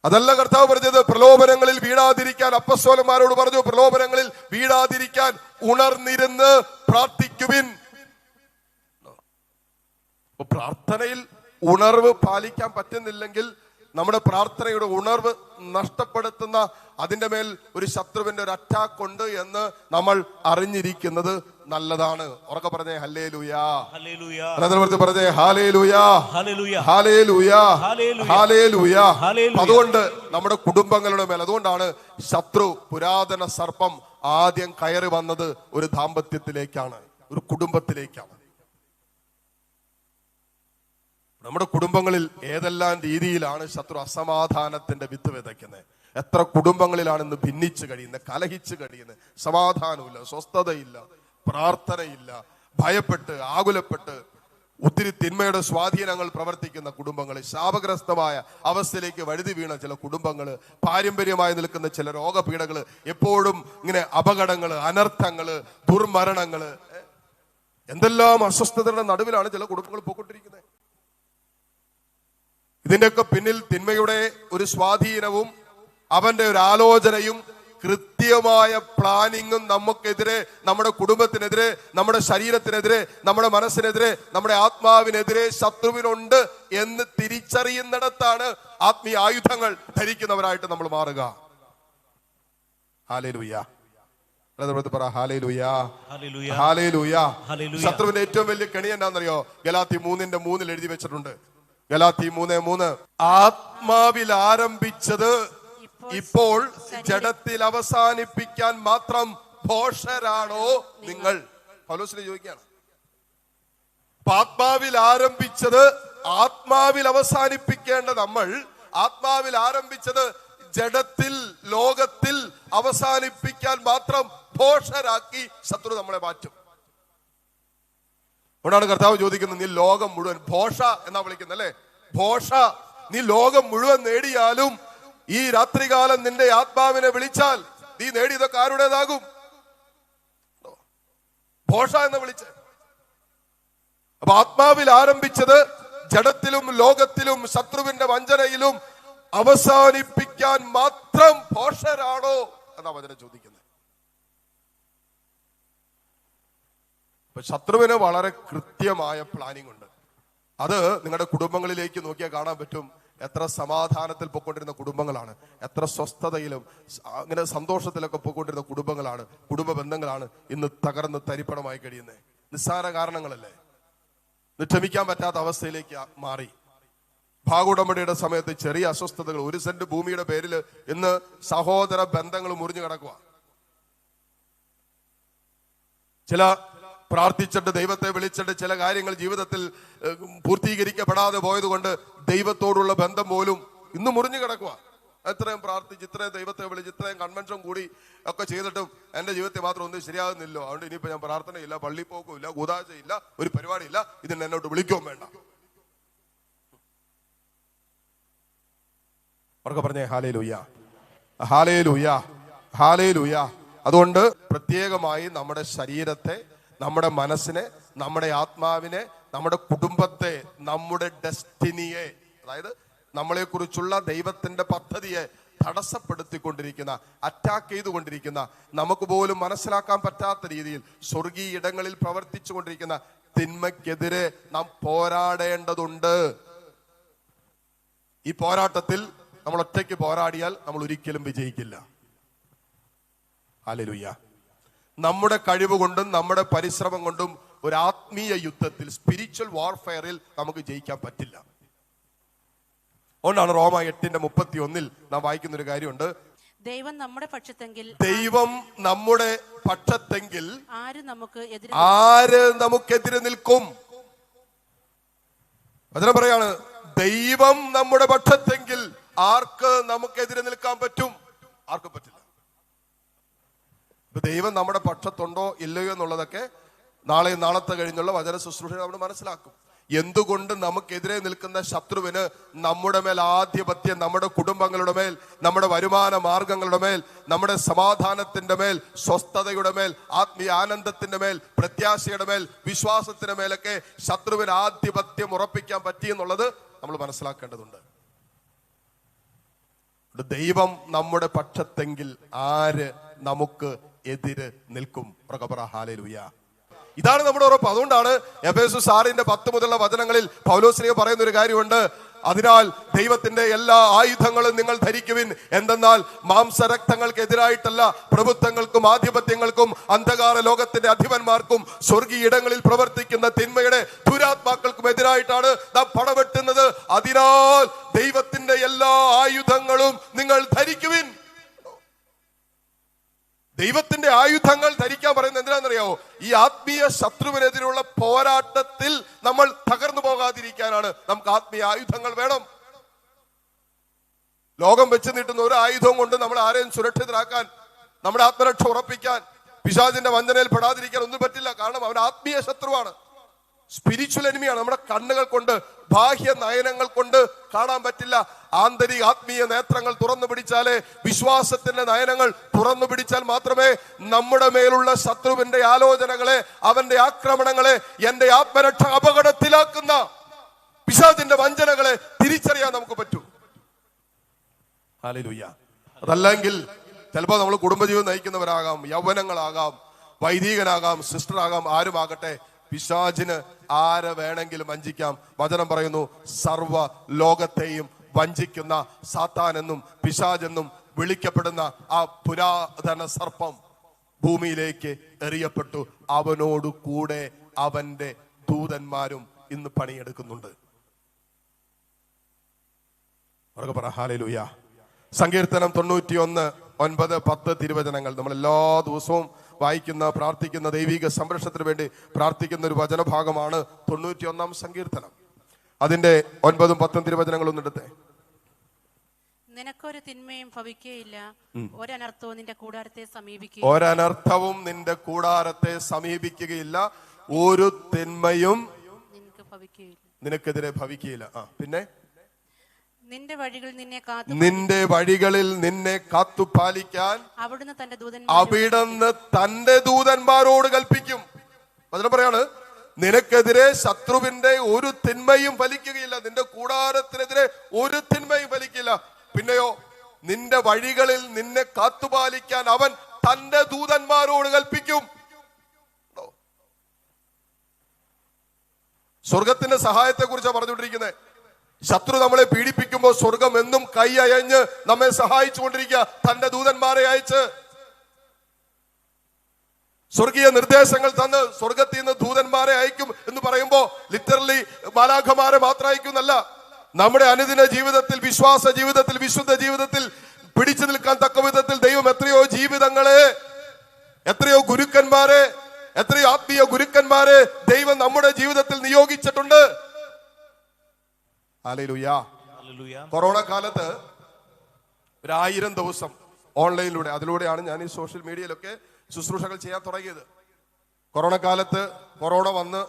അതല്ല കർത്താവ് പറഞ്ഞത്. പ്രലോഭനങ്ങളിൽ വീഴാതിരിക്കാൻ അപ്പസ്തോലന്മാരോട് പറഞ്ഞു, പ്രലോഭനങ്ങളിൽ വീഴാതിരിക്കാൻ ഉണർന്നിരുന്ന് പ്രാർത്ഥിക്കുവിൻ. പ്രാർത്ഥനയിൽ ഉണർവ് പാലിക്കാൻ പറ്റുന്നില്ലെങ്കിൽ നമ്മുടെ പ്രാർത്ഥനയുടെ ഉണർവ് നഷ്ടപ്പെടുത്തുന്ന, അതിന്റെ മേൽ ഒരു ശത്രുവിന്റെ ഒരു അറ്റാക്ക് ഉണ്ട് എന്ന് നമ്മൾ അറിഞ്ഞിരിക്കുന്നത് നല്ലതാണ്. ഉറക്കെ പറഞ്ഞേ ഹല്ലേലൂയാ, പറഞ്ഞേ ഹല്ലേലൂയാ, ഹല്ലേലൂയാ, ഹല്ലേലൂയാ. അതുകൊണ്ട് നമ്മുടെ കുടുംബങ്ങളുടെ മേൽ, അതുകൊണ്ടാണ് ശത്രു, പുരാതന സർപ്പം ആദ്യം കയറി വന്നത് ഒരു ദാമ്പത്യത്തിലേക്കാണ്, ഒരു കുടുംബത്തിലേക്കാണ്. നമ്മുടെ കുടുംബങ്ങളിൽ ഏതെല്ലാം രീതിയിലാണ് ശത്രു അസമാധാനത്തിന്റെ വിത്ത് വിതയ്ക്കുന്നത്? എത്ര കുടുംബങ്ങളിലാണ് ഇന്ന് ഭിന്നിച്ച് കഴിയുന്നത്, കലഹിച്ച് കഴിയുന്നത്? സമാധാനമില്ല, സ്വസ്ഥതയില്ല, പ്രാർത്ഥനയില്ല, ഭയപ്പെട്ട് ആകുലപ്പെട്ട് ഒത്തിരി തിന്മയുടെ സ്വാധീനങ്ങൾ പ്രവർത്തിക്കുന്ന കുടുംബങ്ങൾ, ശാപഗ്രസ്തമായ അവസ്ഥയിലേക്ക് വഴുതി വീണ ചില കുടുംബങ്ങൾ, പാരമ്പര്യമായി നിൽക്കുന്ന ചില രോഗപീഠകൾ, എപ്പോഴും ഇങ്ങനെ അപകടങ്ങൾ, അനർത്ഥങ്ങൾ, ദുർമരണങ്ങൾ, എന്തെല്ലാം അസ്വസ്ഥതയുടെ നടുവിലാണ് ചില കുടുംബങ്ങൾ പോയിക്കൊണ്ടിരിക്കുന്നത്. ഇതിന്റെയൊക്കെ പിന്നിൽ തിന്മയുടെ ഒരു സ്വാധീനവും അവന്റെ ഒരു ആലോചനയും കൃത്യമായ പ്ലാനിങ്ങും നമുക്കെതിരെ, നമ്മുടെ കുടുംബത്തിനെതിരെ, നമ്മുടെ ശരീരത്തിനെതിരെ, നമ്മുടെ മനസ്സിനെതിരെ, നമ്മുടെ ആത്മാവിനെതിരെ ശത്രുവിനുണ്ട് എന്ന് തിരിച്ചറിയുന്നിടത്താണ് ആത്മീയ ആയുധങ്ങൾ ധരിക്കുന്നവരായിട്ട് നമ്മൾ മാറുക. ഹല്ലേലൂയ. പറ ഹല്ലേലൂയ, ഹല്ലേലൂയ. ശത്രുവിന്റെ ഏറ്റവും വലിയ കെണി എന്താണെന്നറിയോ? ഗലാത്യ 3:3 എഴുതി വെച്ചിട്ടുണ്ട്. ഗലാത്യ 3:3, ആത്മാവിൽ ആരംഭിച്ചത് ഇപ്പോൾ ജഡത്തിൽ അവസാനിപ്പിക്കാൻ മാത്രം ഭോഷരാണോ നിങ്ങൾ? പൗലോസിനെ ചോദിക്കുകയാണ്. ആത്മാവിൽ ആരംഭിച്ചത് ആത്മാവിൽ അവസാനിപ്പിക്കേണ്ട നമ്മൾ, ആത്മാവിൽ ആരംഭിച്ചത് ജഡത്തിൽ, ലോകത്തിൽ അവസാനിപ്പിക്കാൻ മാത്രം ഭോഷരാക്കി ശത്രു നമ്മളെ മാറ്റും. അതുകൊണ്ടാണ് കർത്താവ് ചോദിക്കുന്നത്, നീ ലോകം മുഴുവൻ, ഭോഷ എന്നാ വിളിക്കുന്നത് അല്ലേ, ഭോഷ, നീ ലോകം മുഴുവൻ നേടിയാലും ഈ രാത്രികാലം നിന്റെ ആത്മാവിനെ വിളിച്ചാൽ നീ നേടിയതൊക്കെ ആരുടേതാകും? ഭോഷ എന്ന് വിളിച്ച്. അപ്പൊ ആത്മാവിൽ ആരംഭിച്ചത് ജഡത്തിലും ലോകത്തിലും ശത്രുവിന്റെ വഞ്ചനയിലും അവസാനിപ്പിക്കാൻ മാത്രം ഭോഷരാണോ എന്നാ വചനം ചോദിക്കുന്നത്. അപ്പൊ ശത്രുവിന് വളരെ കൃത്യമായ പ്ലാനിംഗ് ഉണ്ട്. അത് നിങ്ങളുടെ കുടുംബങ്ങളിലേക്ക് നോക്കിയാൽ കാണാൻ പറ്റും. എത്ര സമാധാനത്തിൽ പൊയ്ക്കൊണ്ടിരുന്ന കുടുംബങ്ങളാണ്, എത്ര സ്വസ്ഥതയിലും അങ്ങനെ സന്തോഷത്തിലൊക്കെ പൊയ്ക്കൊണ്ടിരുന്ന കുടുംബങ്ങളാണ്, കുടുംബ ബന്ധങ്ങളാണ് ഇന്ന് തകർന്ന് തരിപ്പണമായി കഴിയുന്നത്. നിസ്സാര കാരണങ്ങളല്ലേ, ക്ഷമിക്കാൻ പറ്റാത്ത അവസ്ഥയിലേക്ക് മാറി. ഭാഗുടമ്പടിയുടെ സമയത്ത് ചെറിയ അസ്വസ്ഥതകൾ, 1 സെന്റ് ഭൂമിയുടെ പേരിൽ ഇന്ന് സഹോദര ബന്ധങ്ങൾ മുറിഞ്ഞു കിടക്കുക. ചില പ്രാർത്ഥിച്ചിട്ട് ദൈവത്തെ വിളിച്ചിട്ട് ചില കാര്യങ്ങൾ ജീവിതത്തിൽ പൂർത്തീകരിക്കപ്പെടാതെ പോയത് കൊണ്ട് ദൈവത്തോടുള്ള ബന്ധം പോലും ഇന്ന് മുറിഞ്ഞു കിടക്കുക. എത്രയും പ്രാർത്ഥിച്ച്, ഇത്രയും ദൈവത്തെ വിളിച്ച്, ഇത്രയും കൺവെൻഷൻ കൂടി ഒക്കെ ചെയ്തിട്ടും എന്റെ ജീവിതത്തിൽ മാത്രം ഒന്നും ശരിയാകുന്നില്ലോ. അതുകൊണ്ട് ഇനിയിപ്പോ ഞാൻ പ്രാർത്ഥനയില്ല, പള്ളിപ്പോക്കും ഇല്ല, കൂതാശയില്ല, ഒരു പരിപാടിയില്ല, ഇതിന് എന്നോട്ട് വിളിക്കുകയും വേണ്ട. അവർക്ക് പറഞ്ഞേ ഹല്ലേലൂയ, ഹല്ലേലൂയ, ഹല്ലേലൂയ. അതുകൊണ്ട് പ്രത്യേകമായി നമ്മുടെ ശരീരത്തെ, നമ്മുടെ മനസ്സിനെ, നമ്മുടെ ആത്മാവിനെ, നമ്മുടെ കുടുംബത്തെ, നമ്മുടെ ഡെസ്റ്റിനിയെ, അതായത് നമ്മളെ കുറിച്ചുള്ള ദൈവത്തിന്റെ പദ്ധതിയെ തടസ്സപ്പെടുത്തിക്കൊണ്ടിരിക്കുന്ന, അറ്റാക്ക് ചെയ്തുകൊണ്ടിരിക്കുന്ന, നമുക്ക് പോലും മനസ്സിലാക്കാൻ പറ്റാത്ത രീതിയിൽ സ്വർഗീയ ഇടങ്ങളിൽ പ്രവർത്തിച്ചു കൊണ്ടിരിക്കുന്ന തിന്മയ്ക്കെതിരെ നാം പോരാടേണ്ടതുണ്ട്. ഈ പോരാട്ടത്തിൽ നമ്മൾ ഒറ്റയ്ക്ക് പോരാടിയാൽ നമ്മൾ ഒരിക്കലും വിജയിക്കില്ല. ഹല്ലേലൂയ. നമ്മുടെ കഴിവ് കൊണ്ടും നമ്മുടെ പരിശ്രമം കൊണ്ടും ഒരു ആത്മീയ യുദ്ധത്തിൽ, സ്പിരിച്വൽ വാർഫെയറിൽ നമുക്ക് ജയിക്കാൻ പറ്റില്ല. അതുകൊണ്ടാണ് റോമ 8:31 നാം വായിക്കുന്ന ഒരു കാര്യമുണ്ട്, ദൈവം നമ്മുടെ പക്ഷത്തെങ്കിൽ, ദൈവം നമ്മുടെ പക്ഷത്തെങ്കിൽ ആര് നമുക്കെതിരെ നിൽക്കും? വചനം പറയാണ്, ദൈവം നമ്മുടെ പക്ഷത്തെങ്കിൽ ആർക്ക് നമുക്കെതിരെ നിൽക്കാൻ പറ്റും? ആർക്കും പറ്റില്ല. ഇപ്പൊ ദൈവം നമ്മുടെ പക്ഷത്തുണ്ടോ ഇല്ലയോ എന്നുള്ളതൊക്കെ നാളെ നാളത്തെ കഴിഞ്ഞുള്ള വചന ശുശ്രൂഷ നമ്മൾ മനസ്സിലാക്കും. എന്തുകൊണ്ട് നമുക്കെതിരെ നിൽക്കുന്ന ശത്രുവിന് നമ്മുടെ മേൽ ആധിപത്യം, നമ്മുടെ കുടുംബങ്ങളുടെ മേൽ, നമ്മുടെ വരുമാന മാർഗങ്ങളുടെ മേൽ, നമ്മുടെ സമാധാനത്തിന്റെ മേൽ, സ്വസ്ഥതയുടെ മേൽ, ആത്മീയ ആനന്ദത്തിന്റെ മേൽ, പ്രത്യാശയുടെ മേൽ, വിശ്വാസത്തിന്റെ മേലൊക്കെ ശത്രുവിന് ആധിപത്യം ഉറപ്പിക്കാൻ പറ്റിയെന്നുള്ളത് നമ്മൾ മനസ്സിലാക്കേണ്ടതുണ്ട്. ദൈവം നമ്മുടെ പക്ഷത്തെങ്കിൽ ആര് നമുക്ക് എതിര് നിൽക്കും? ഹല്ലേലൂയ. ഇതാണ് നമ്മുടെ ഉറപ്പ്. അതുകൊണ്ടാണ് എഫേസ്യർ 6:10 മുതലുള്ള വചനങ്ങളിൽ പൗലോസ് പറയുന്ന ഒരു കാര്യമുണ്ട്, അതിനാൽ ദൈവത്തിന്റെ എല്ലാ ആയുധങ്ങളും നിങ്ങൾ ധരിക്കുവിൻ, എന്തെന്നാൽ മാംസരക്തങ്ങൾക്കെതിരായിട്ടല്ല, പ്രഭുത്വങ്ങൾക്കും ആധിപത്യങ്ങൾക്കും അന്ധകാര ലോകത്തിന്റെ അധിപന്മാർക്കും സ്വർഗീയ ഇടങ്ങളിൽ പ്രവർത്തിക്കുന്ന തിന്മയുടെ ദുരാത്മാക്കൾക്കും എതിരായിട്ടാണ് നാം പടവെട്ടുന്നത്. അതിനാൽ ദൈവത്തിന്റെ എല്ലാ ആയുധങ്ങളും നിങ്ങൾ ധരിക്കുവിൻ. ദൈവത്തിന്റെ ആയുധങ്ങൾ ധരിക്കാൻ പറയുന്നത് എന്തിനാണെന്നറിയാവോ? ഈ ആത്മീയ ശത്രുവിനെതിരെയുള്ള പോരാട്ടത്തിൽ നമ്മൾ തകർന്നു പോകാതിരിക്കാനാണ്. നമുക്ക് ആത്മീയ ആയുധങ്ങൾ വേണം. ലോകം വെച്ച് നീട്ടുന്ന ഒരു ആയുധവും കൊണ്ട് നമ്മൾ ആരെയും സുരക്ഷിതരാക്കാൻ, നമ്മുടെ ആത്മരക്ഷ ഉറപ്പിക്കാൻ, പിശാചിന്റെ വഞ്ചനയിൽ പെടാതിരിക്കാൻ ഒന്നും പറ്റില്ല. കാരണം അവൻ ആത്മീയ ശത്രുവാണ്, സ്പിരിച്വൽ എനിമിയാണ്. നമ്മുടെ കണ്ണുകൾ കൊണ്ട്, ബാഹ്യ നയനങ്ങൾ കൊണ്ട് കാണാൻ പറ്റില്ല. ആന്തരിക ആത്മീയ നേത്രങ്ങൾ തുറന്നു പിടിച്ചാലേ, വിശ്വാസത്തിന്റെ നയനങ്ങൾ തുറന്നു പിടിച്ചാൽ മാത്രമേ നമ്മുടെ മേലുള്ള ശത്രുവിന്റെ ആലോചനകളെ, അവന്റെ ആക്രമണങ്ങളെ, എന്റെ ആത്മരക്ഷ അപകടത്തിലാക്കുന്ന പിശാചിന്റെ വഞ്ചനകളെ തിരിച്ചറിയാൻ നമുക്ക് പറ്റൂ. ഹല്ലേലൂയ. അതല്ലെങ്കിൽ ചിലപ്പോൾ നമ്മൾ കുടുംബജീവിതം നയിക്കുന്നവരാകാം, യൗവനങ്ങളാകാം, വൈദികനാകാം, സിസ്റ്ററാകാം, ആരുമാകട്ടെ, പിശാചിന് ആരെ വേണമെങ്കിലും വഞ്ചിക്കാം. വചനം പറയുന്നു, സർവ ലോകത്തെയും വഞ്ചിക്കുന്ന സാത്താൻ എന്നും പിശാചെന്നും വിളിക്കപ്പെടുന്ന ആ പുരാതന സർപ്പം ഭൂമിയിലേക്ക് എറിയപ്പെട്ടു. അവനോട് കൂടെ അവന്റെ ദൂതന്മാരും ഇന്ന് പണിയെടുക്കുന്നുണ്ട്. ഹല്ലേലൂയ. സങ്കീർത്തനം 91:9-10 തിരുവചനങ്ങൾ നമ്മൾ എല്ലാ ദിവസവും വായിക്കുന്ന, പ്രാർത്ഥിക്കുന്ന, ദൈവിക സംരക്ഷണത്തിന് വേണ്ടി പ്രാർത്ഥിക്കുന്ന ഒരു വചനഭാഗമാണ് 91-ാം സങ്കീർത്തനം. അതിന്റെ 9-ഉം 10-ഉം തിരുവചനങ്ങളൊന്നും എടുത്തേ. നിനക്കൊരു തിന്മയും ഭവിക്കുകയില്ല, ഒരനർത്ഥവും നിന്റെ കൂടാരത്തെ സമീപിക്കുക. ഒരനർത്ഥവും നിന്റെ കൂടാരത്തെ സമീപിക്കുകയില്ല, ഒരു തിന്മയും നിനക്ക് ഭവിക്കുകയില്ല. നിനക്കെതിരെ ഭവിക്കുകയില്ല. പിന്നെ നിന്റെ വഴികളിൽ നിന്നെ കാത്തുപാലിക്കാൻ അവിടുന്ന് തന്റെ ദൂതന്മാരോട് കൽപ്പിക്കും. വചനം പറയാണ്, നിനക്കെതിരെ ശത്രുവിന്റെ ഒരു തിന്മയും ഫലിക്കുകയില്ല, നിന്റെ കൂടാരത്തിനെതിരെ ഒരു തിന്മയും ഫലിക്കില്ല. പിന്നെയോ നിന്റെ വഴികളിൽ നിന്നെ കാത്തുപാലിക്കാൻ അവൻ തന്റെ ദൂതന്മാരോട് കൽപ്പിക്കും. സ്വർഗത്തിന്റെ സഹായത്തെ കുറിച്ചാണ് പറഞ്ഞുകൊണ്ടിരിക്കുന്നത്. ശത്രു നമ്മളെ പീഡിപ്പിക്കുമ്പോൾ സ്വർഗം എന്നും കൈ അയഞ്ഞ് നമ്മെ സഹായിച്ചുകൊണ്ടിരിക്കുക, തന്റെ ദൂതന്മാരെ അയച്ച് സ്വർഗീയ നിർദ്ദേശങ്ങൾ തന്ന് സ്വർഗത്തിൽ നിന്ന് ദൂതന്മാരെ അയക്കും എന്ന് പറയുമ്പോ ലിറ്ററലി മാലാഖമാരെ മാത്രം അയക്കുന്നല്ല. നമ്മുടെ അനുദിന ജീവിതത്തിൽ, വിശ്വാസ ജീവിതത്തിൽ, വിശുദ്ധ ജീവിതത്തിൽ പിടിച്ചു നിൽക്കാൻ തക്ക വിധത്തിൽ ദൈവം എത്രയോ ജീവിതങ്ങളെ, എത്രയോ ഗുരുക്കന്മാരെ, എത്രയോ ആത്മീയ ഗുരുക്കന്മാരെ ദൈവം നമ്മുടെ ജീവിതത്തിൽ നിയോഗിച്ചിട്ടുണ്ട്. ഹല്ലേലൂയ. കൊറോണ കാലത്ത് 1000 ദിവസം ഓൺലൈനിലൂടെ, അതിലൂടെയാണ് ഞാൻ ഈ സോഷ്യൽ മീഡിയയിലൊക്കെ ശുശ്രൂഷകൾ ചെയ്യാൻ തുടങ്ങിയത്. കൊറോണ കാലത്ത് കൊറോണ വന്ന്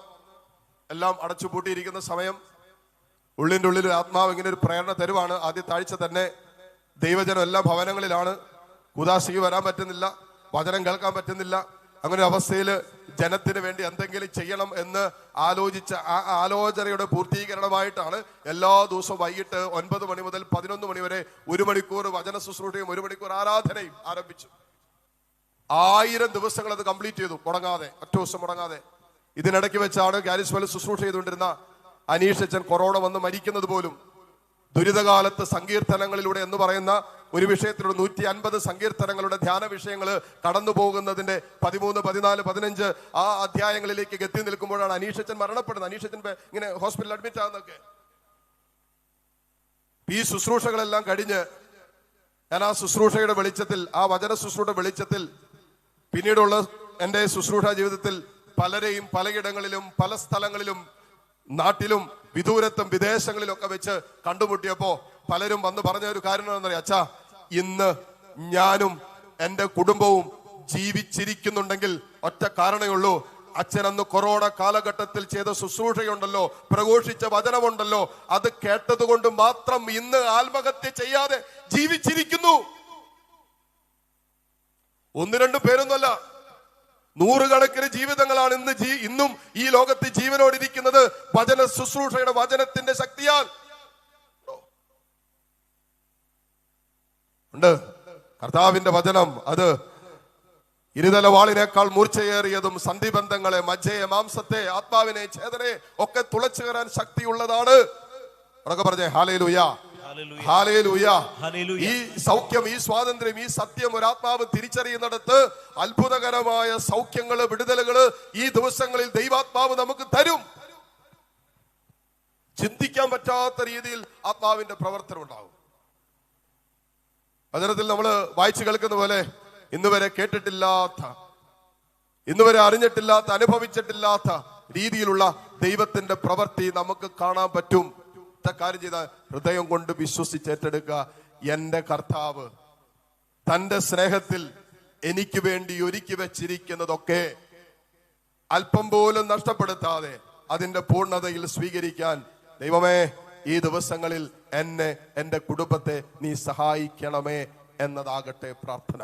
എല്ലാം അടച്ചുപൂട്ടിയിരിക്കുന്ന സമയം ഉള്ളിൻ്റെ ഉള്ളിൽ ആത്മാവ് ഇങ്ങനെ ഒരു പ്രേരണ തരുവാണ്. ആദ്യത്തെ ആഴ്ച തന്നെ ദൈവജനം എല്ലാ ഭവനങ്ങളിലാണ്. കുദാശയ്ക്ക് വരാൻ പറ്റുന്നില്ല, വചനം കേൾക്കാൻ പറ്റുന്നില്ല. അങ്ങനെ ഒരു അവസ്ഥയിൽ ജനത്തിന് വേണ്ടി എന്തെങ്കിലും ചെയ്യണം എന്ന് ആലോചിച്ച ആ ആലോചനയുടെ പൂർത്തീകരണമായിട്ടാണ് എല്ലാ ദിവസവും വൈകിട്ട് 9 മണി മുതൽ 11 മണി വരെ 1 മണിക്കൂർ വചന ശുശ്രൂഷയും 1 മണിക്കൂർ ആരാധനയും ആരംഭിച്ചു. 1000 ദിവസങ്ങൾ അത് കംപ്ലീറ്റ് ചെയ്തു, മുടങ്ങാതെ, ഒറ്റ ദിവസം മുടങ്ങാതെ. ഇതിനിടയ്ക്ക് വെച്ചാണ് ഗാരിസ്വല ശുശ്രൂഷ ചെയ്തുകൊണ്ടിരുന്ന അനീഷച്ചൻ കൊറോണ വന്ന് മരിക്കുന്നത് പോലും. ദുരിതകാലത്ത് സങ്കീർത്തനങ്ങളിലൂടെ എന്ന് പറയുന്ന ഒരു വിഷയത്തിലൂടെ 150 സങ്കീർത്തനങ്ങളുടെ ധ്യാന വിഷയങ്ങൾ കടന്നു പോകുന്നതിന്റെ 13, 14, 15 ആ അധ്യായങ്ങളിലേക്ക് എത്തി നിൽക്കുമ്പോഴാണ് അനീഷച്ചൻ മരണപ്പെടുന്നത്. അനീഷച്ചൻ ഇങ്ങനെ ഹോസ്പിറ്റലിൽ അഡ്മിറ്റ് ആകുന്നതൊക്കെ. ഈ ശുശ്രൂഷകളെല്ലാം കഴിഞ്ഞ് ഞാൻ ആ ശുശ്രൂഷയുടെ വെളിച്ചത്തിൽ, ആ വചന ശുശ്രൂഷയുടെ വെളിച്ചത്തിൽ പിന്നീടുള്ള എൻ്റെ ശുശ്രൂഷ ജീവിതത്തിൽ പലരെയും പലയിടങ്ങളിലും പല സ്ഥലങ്ങളിലും നാട്ടിലും വിദൂരത്തും വിദേശങ്ങളിലൊക്കെ വെച്ച് കണ്ടുമുട്ടിയപ്പോ പലരും വന്ന് പറഞ്ഞ ഒരു കാര്യം എന്താ പറയാ, അച്ഛാ, ഇന്ന് ഞാനും എൻ്റെ കുടുംബവും ജീവിച്ചിരിക്കുന്നുണ്ടെങ്കിൽ ഒറ്റ കാരണമേ ഉള്ളൂ, അച്ഛൻ അന്ന് കൊറോണ കാലഘട്ടത്തിൽ ചെയ്ത ശുശ്രൂഷയുണ്ടല്ലോ, പ്രഘോഷിച്ച വചനമുണ്ടല്ലോ, അത് കേട്ടത് കൊണ്ട് മാത്രം ഇന്ന് ആത്മഹത്യ ചെയ്യാതെ ജീവിച്ചിരിക്കുന്നു. 1-2 പേരൊന്നുമല്ല, 100 കണക്കിന് ജീവിതങ്ങളാണ് ഇന്നും ഈ ലോകത്ത് ജീവനോടിരിക്കുന്നത് വചന ശുശ്രൂഷയുടെ വചനത്തിന്റെ ശക്തിയാൽ ഉണ്ട്. കർത്താവിന്റെ വചനം അത് ഇരുതല വാളിനേക്കാൾ മൂർച്ചയേറിയതും സന്ധിബന്ധങ്ങളെ, മജ്ജയെ, മാംസത്തെ, ആത്മാവിനെ, ചേതനയെ ഒക്കെ തുളച്ചു കയറാൻ ശക്തിയുള്ളതാണ്. ഉറക്കെ പറഞ്ഞേ ഹല്ലേലൂയ, ഹല്ലേലൂയ. ഈ സൗഖ്യം, ഈ സ്വാതന്ത്ര്യം, ഈ സത്യം ഒരാത്മാവ് തിരിച്ചറിയുന്നിടത്ത് അത്ഭുതകരമായ സൗഖ്യങ്ങള്, വിടുതലുകള് ഈ ദിവസങ്ങളിൽ ദൈവാത്മാവ് നമുക്ക് തരും. ചിന്തിക്കാൻ പറ്റാത്ത രീതിയിൽ ആത്മാവിന്റെ പ്രവർത്തനം ഉണ്ടാവും. വചനത്തിൽ നമ്മൾ വായിച്ചു കേൾക്കുന്ന പോലെ ഇന്നുവരെ കേട്ടിട്ടില്ലാത്ത, ഇന്നുവരെ അറിഞ്ഞിട്ടില്ലാത്ത, അനുഭവിച്ചിട്ടില്ലാത്ത രീതിയിലുള്ള ദൈവത്തിന്റെ പ്രവൃത്തി നമുക്ക് കാണാൻ പറ്റും. കാര്യം ചെയ്ത ഹൃദയം കൊണ്ട് വിശ്വസിച്ചേറ്റെടുക്കുക. എന്റെ കർത്താവ് തന്റെ സ്നേഹത്തിൽ എനിക്ക് വേണ്ടി ഒരുക്കി വെച്ചിരിക്കുന്നതൊക്കെ അല്പം പോലും നഷ്ടപ്പെടുത്താതെ അതിന്റെ പൂർണ്ണതയിൽ സ്വീകരിക്കാൻ ദൈവമേ ഈ ദിവസങ്ങളിൽ എന്നെ, എന്റെ കുടുംബത്തെ നീ സഹായിക്കണമേ എന്നതാകട്ടെ പ്രാർത്ഥന.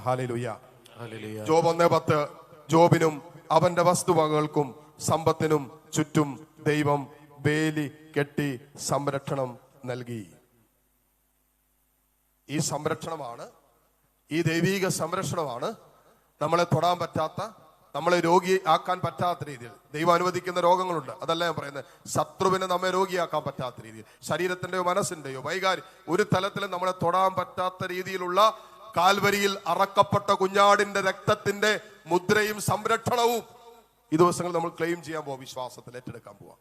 ഹല്ലേലൂയ. ജോബ് 1:10, ജോബിനും അവന്റെ വസ്തുവകകൾക്കും സമ്പത്തിനും ചുറ്റും ദൈവം വേലി കെട്ടി സംരക്ഷണം നൽകി. ഈ സംരക്ഷണമാണ്, ഈ ദൈവീക സംരക്ഷണമാണ് നമ്മളെ തൊടാൻ പറ്റാത്ത, നമ്മളെ രോഗി ആക്കാൻ പറ്റാത്ത രീതിയിൽ ദൈവം അനുവദിക്കുന്ന രോഗങ്ങളുണ്ട്. അതല്ല ഞാൻ പറയുന്നത്, ശത്രുവിനെ നമ്മെ രോഗിയാക്കാൻ പറ്റാത്ത രീതിയിൽ, ശരീരത്തിന്റെയോ മനസ്സിന്റെയോ വൈകാരിക ഒരു തലത്തിലും നമ്മളെ തൊടാൻ പറ്റാത്ത രീതിയിലുള്ള കാൽവരിയിൽ അറക്കപ്പെട്ട കുഞ്ഞാടിന്റെ രക്തത്തിന്റെ മുദ്രയും സംരക്ഷണവും ഈ ദിവസങ്ങൾ നമ്മൾ ക്ലെയിം ചെയ്യാൻ പോവാം, വിശ്വാസത്തിൽ ഏറ്റെടുക്കാൻ പോവാം.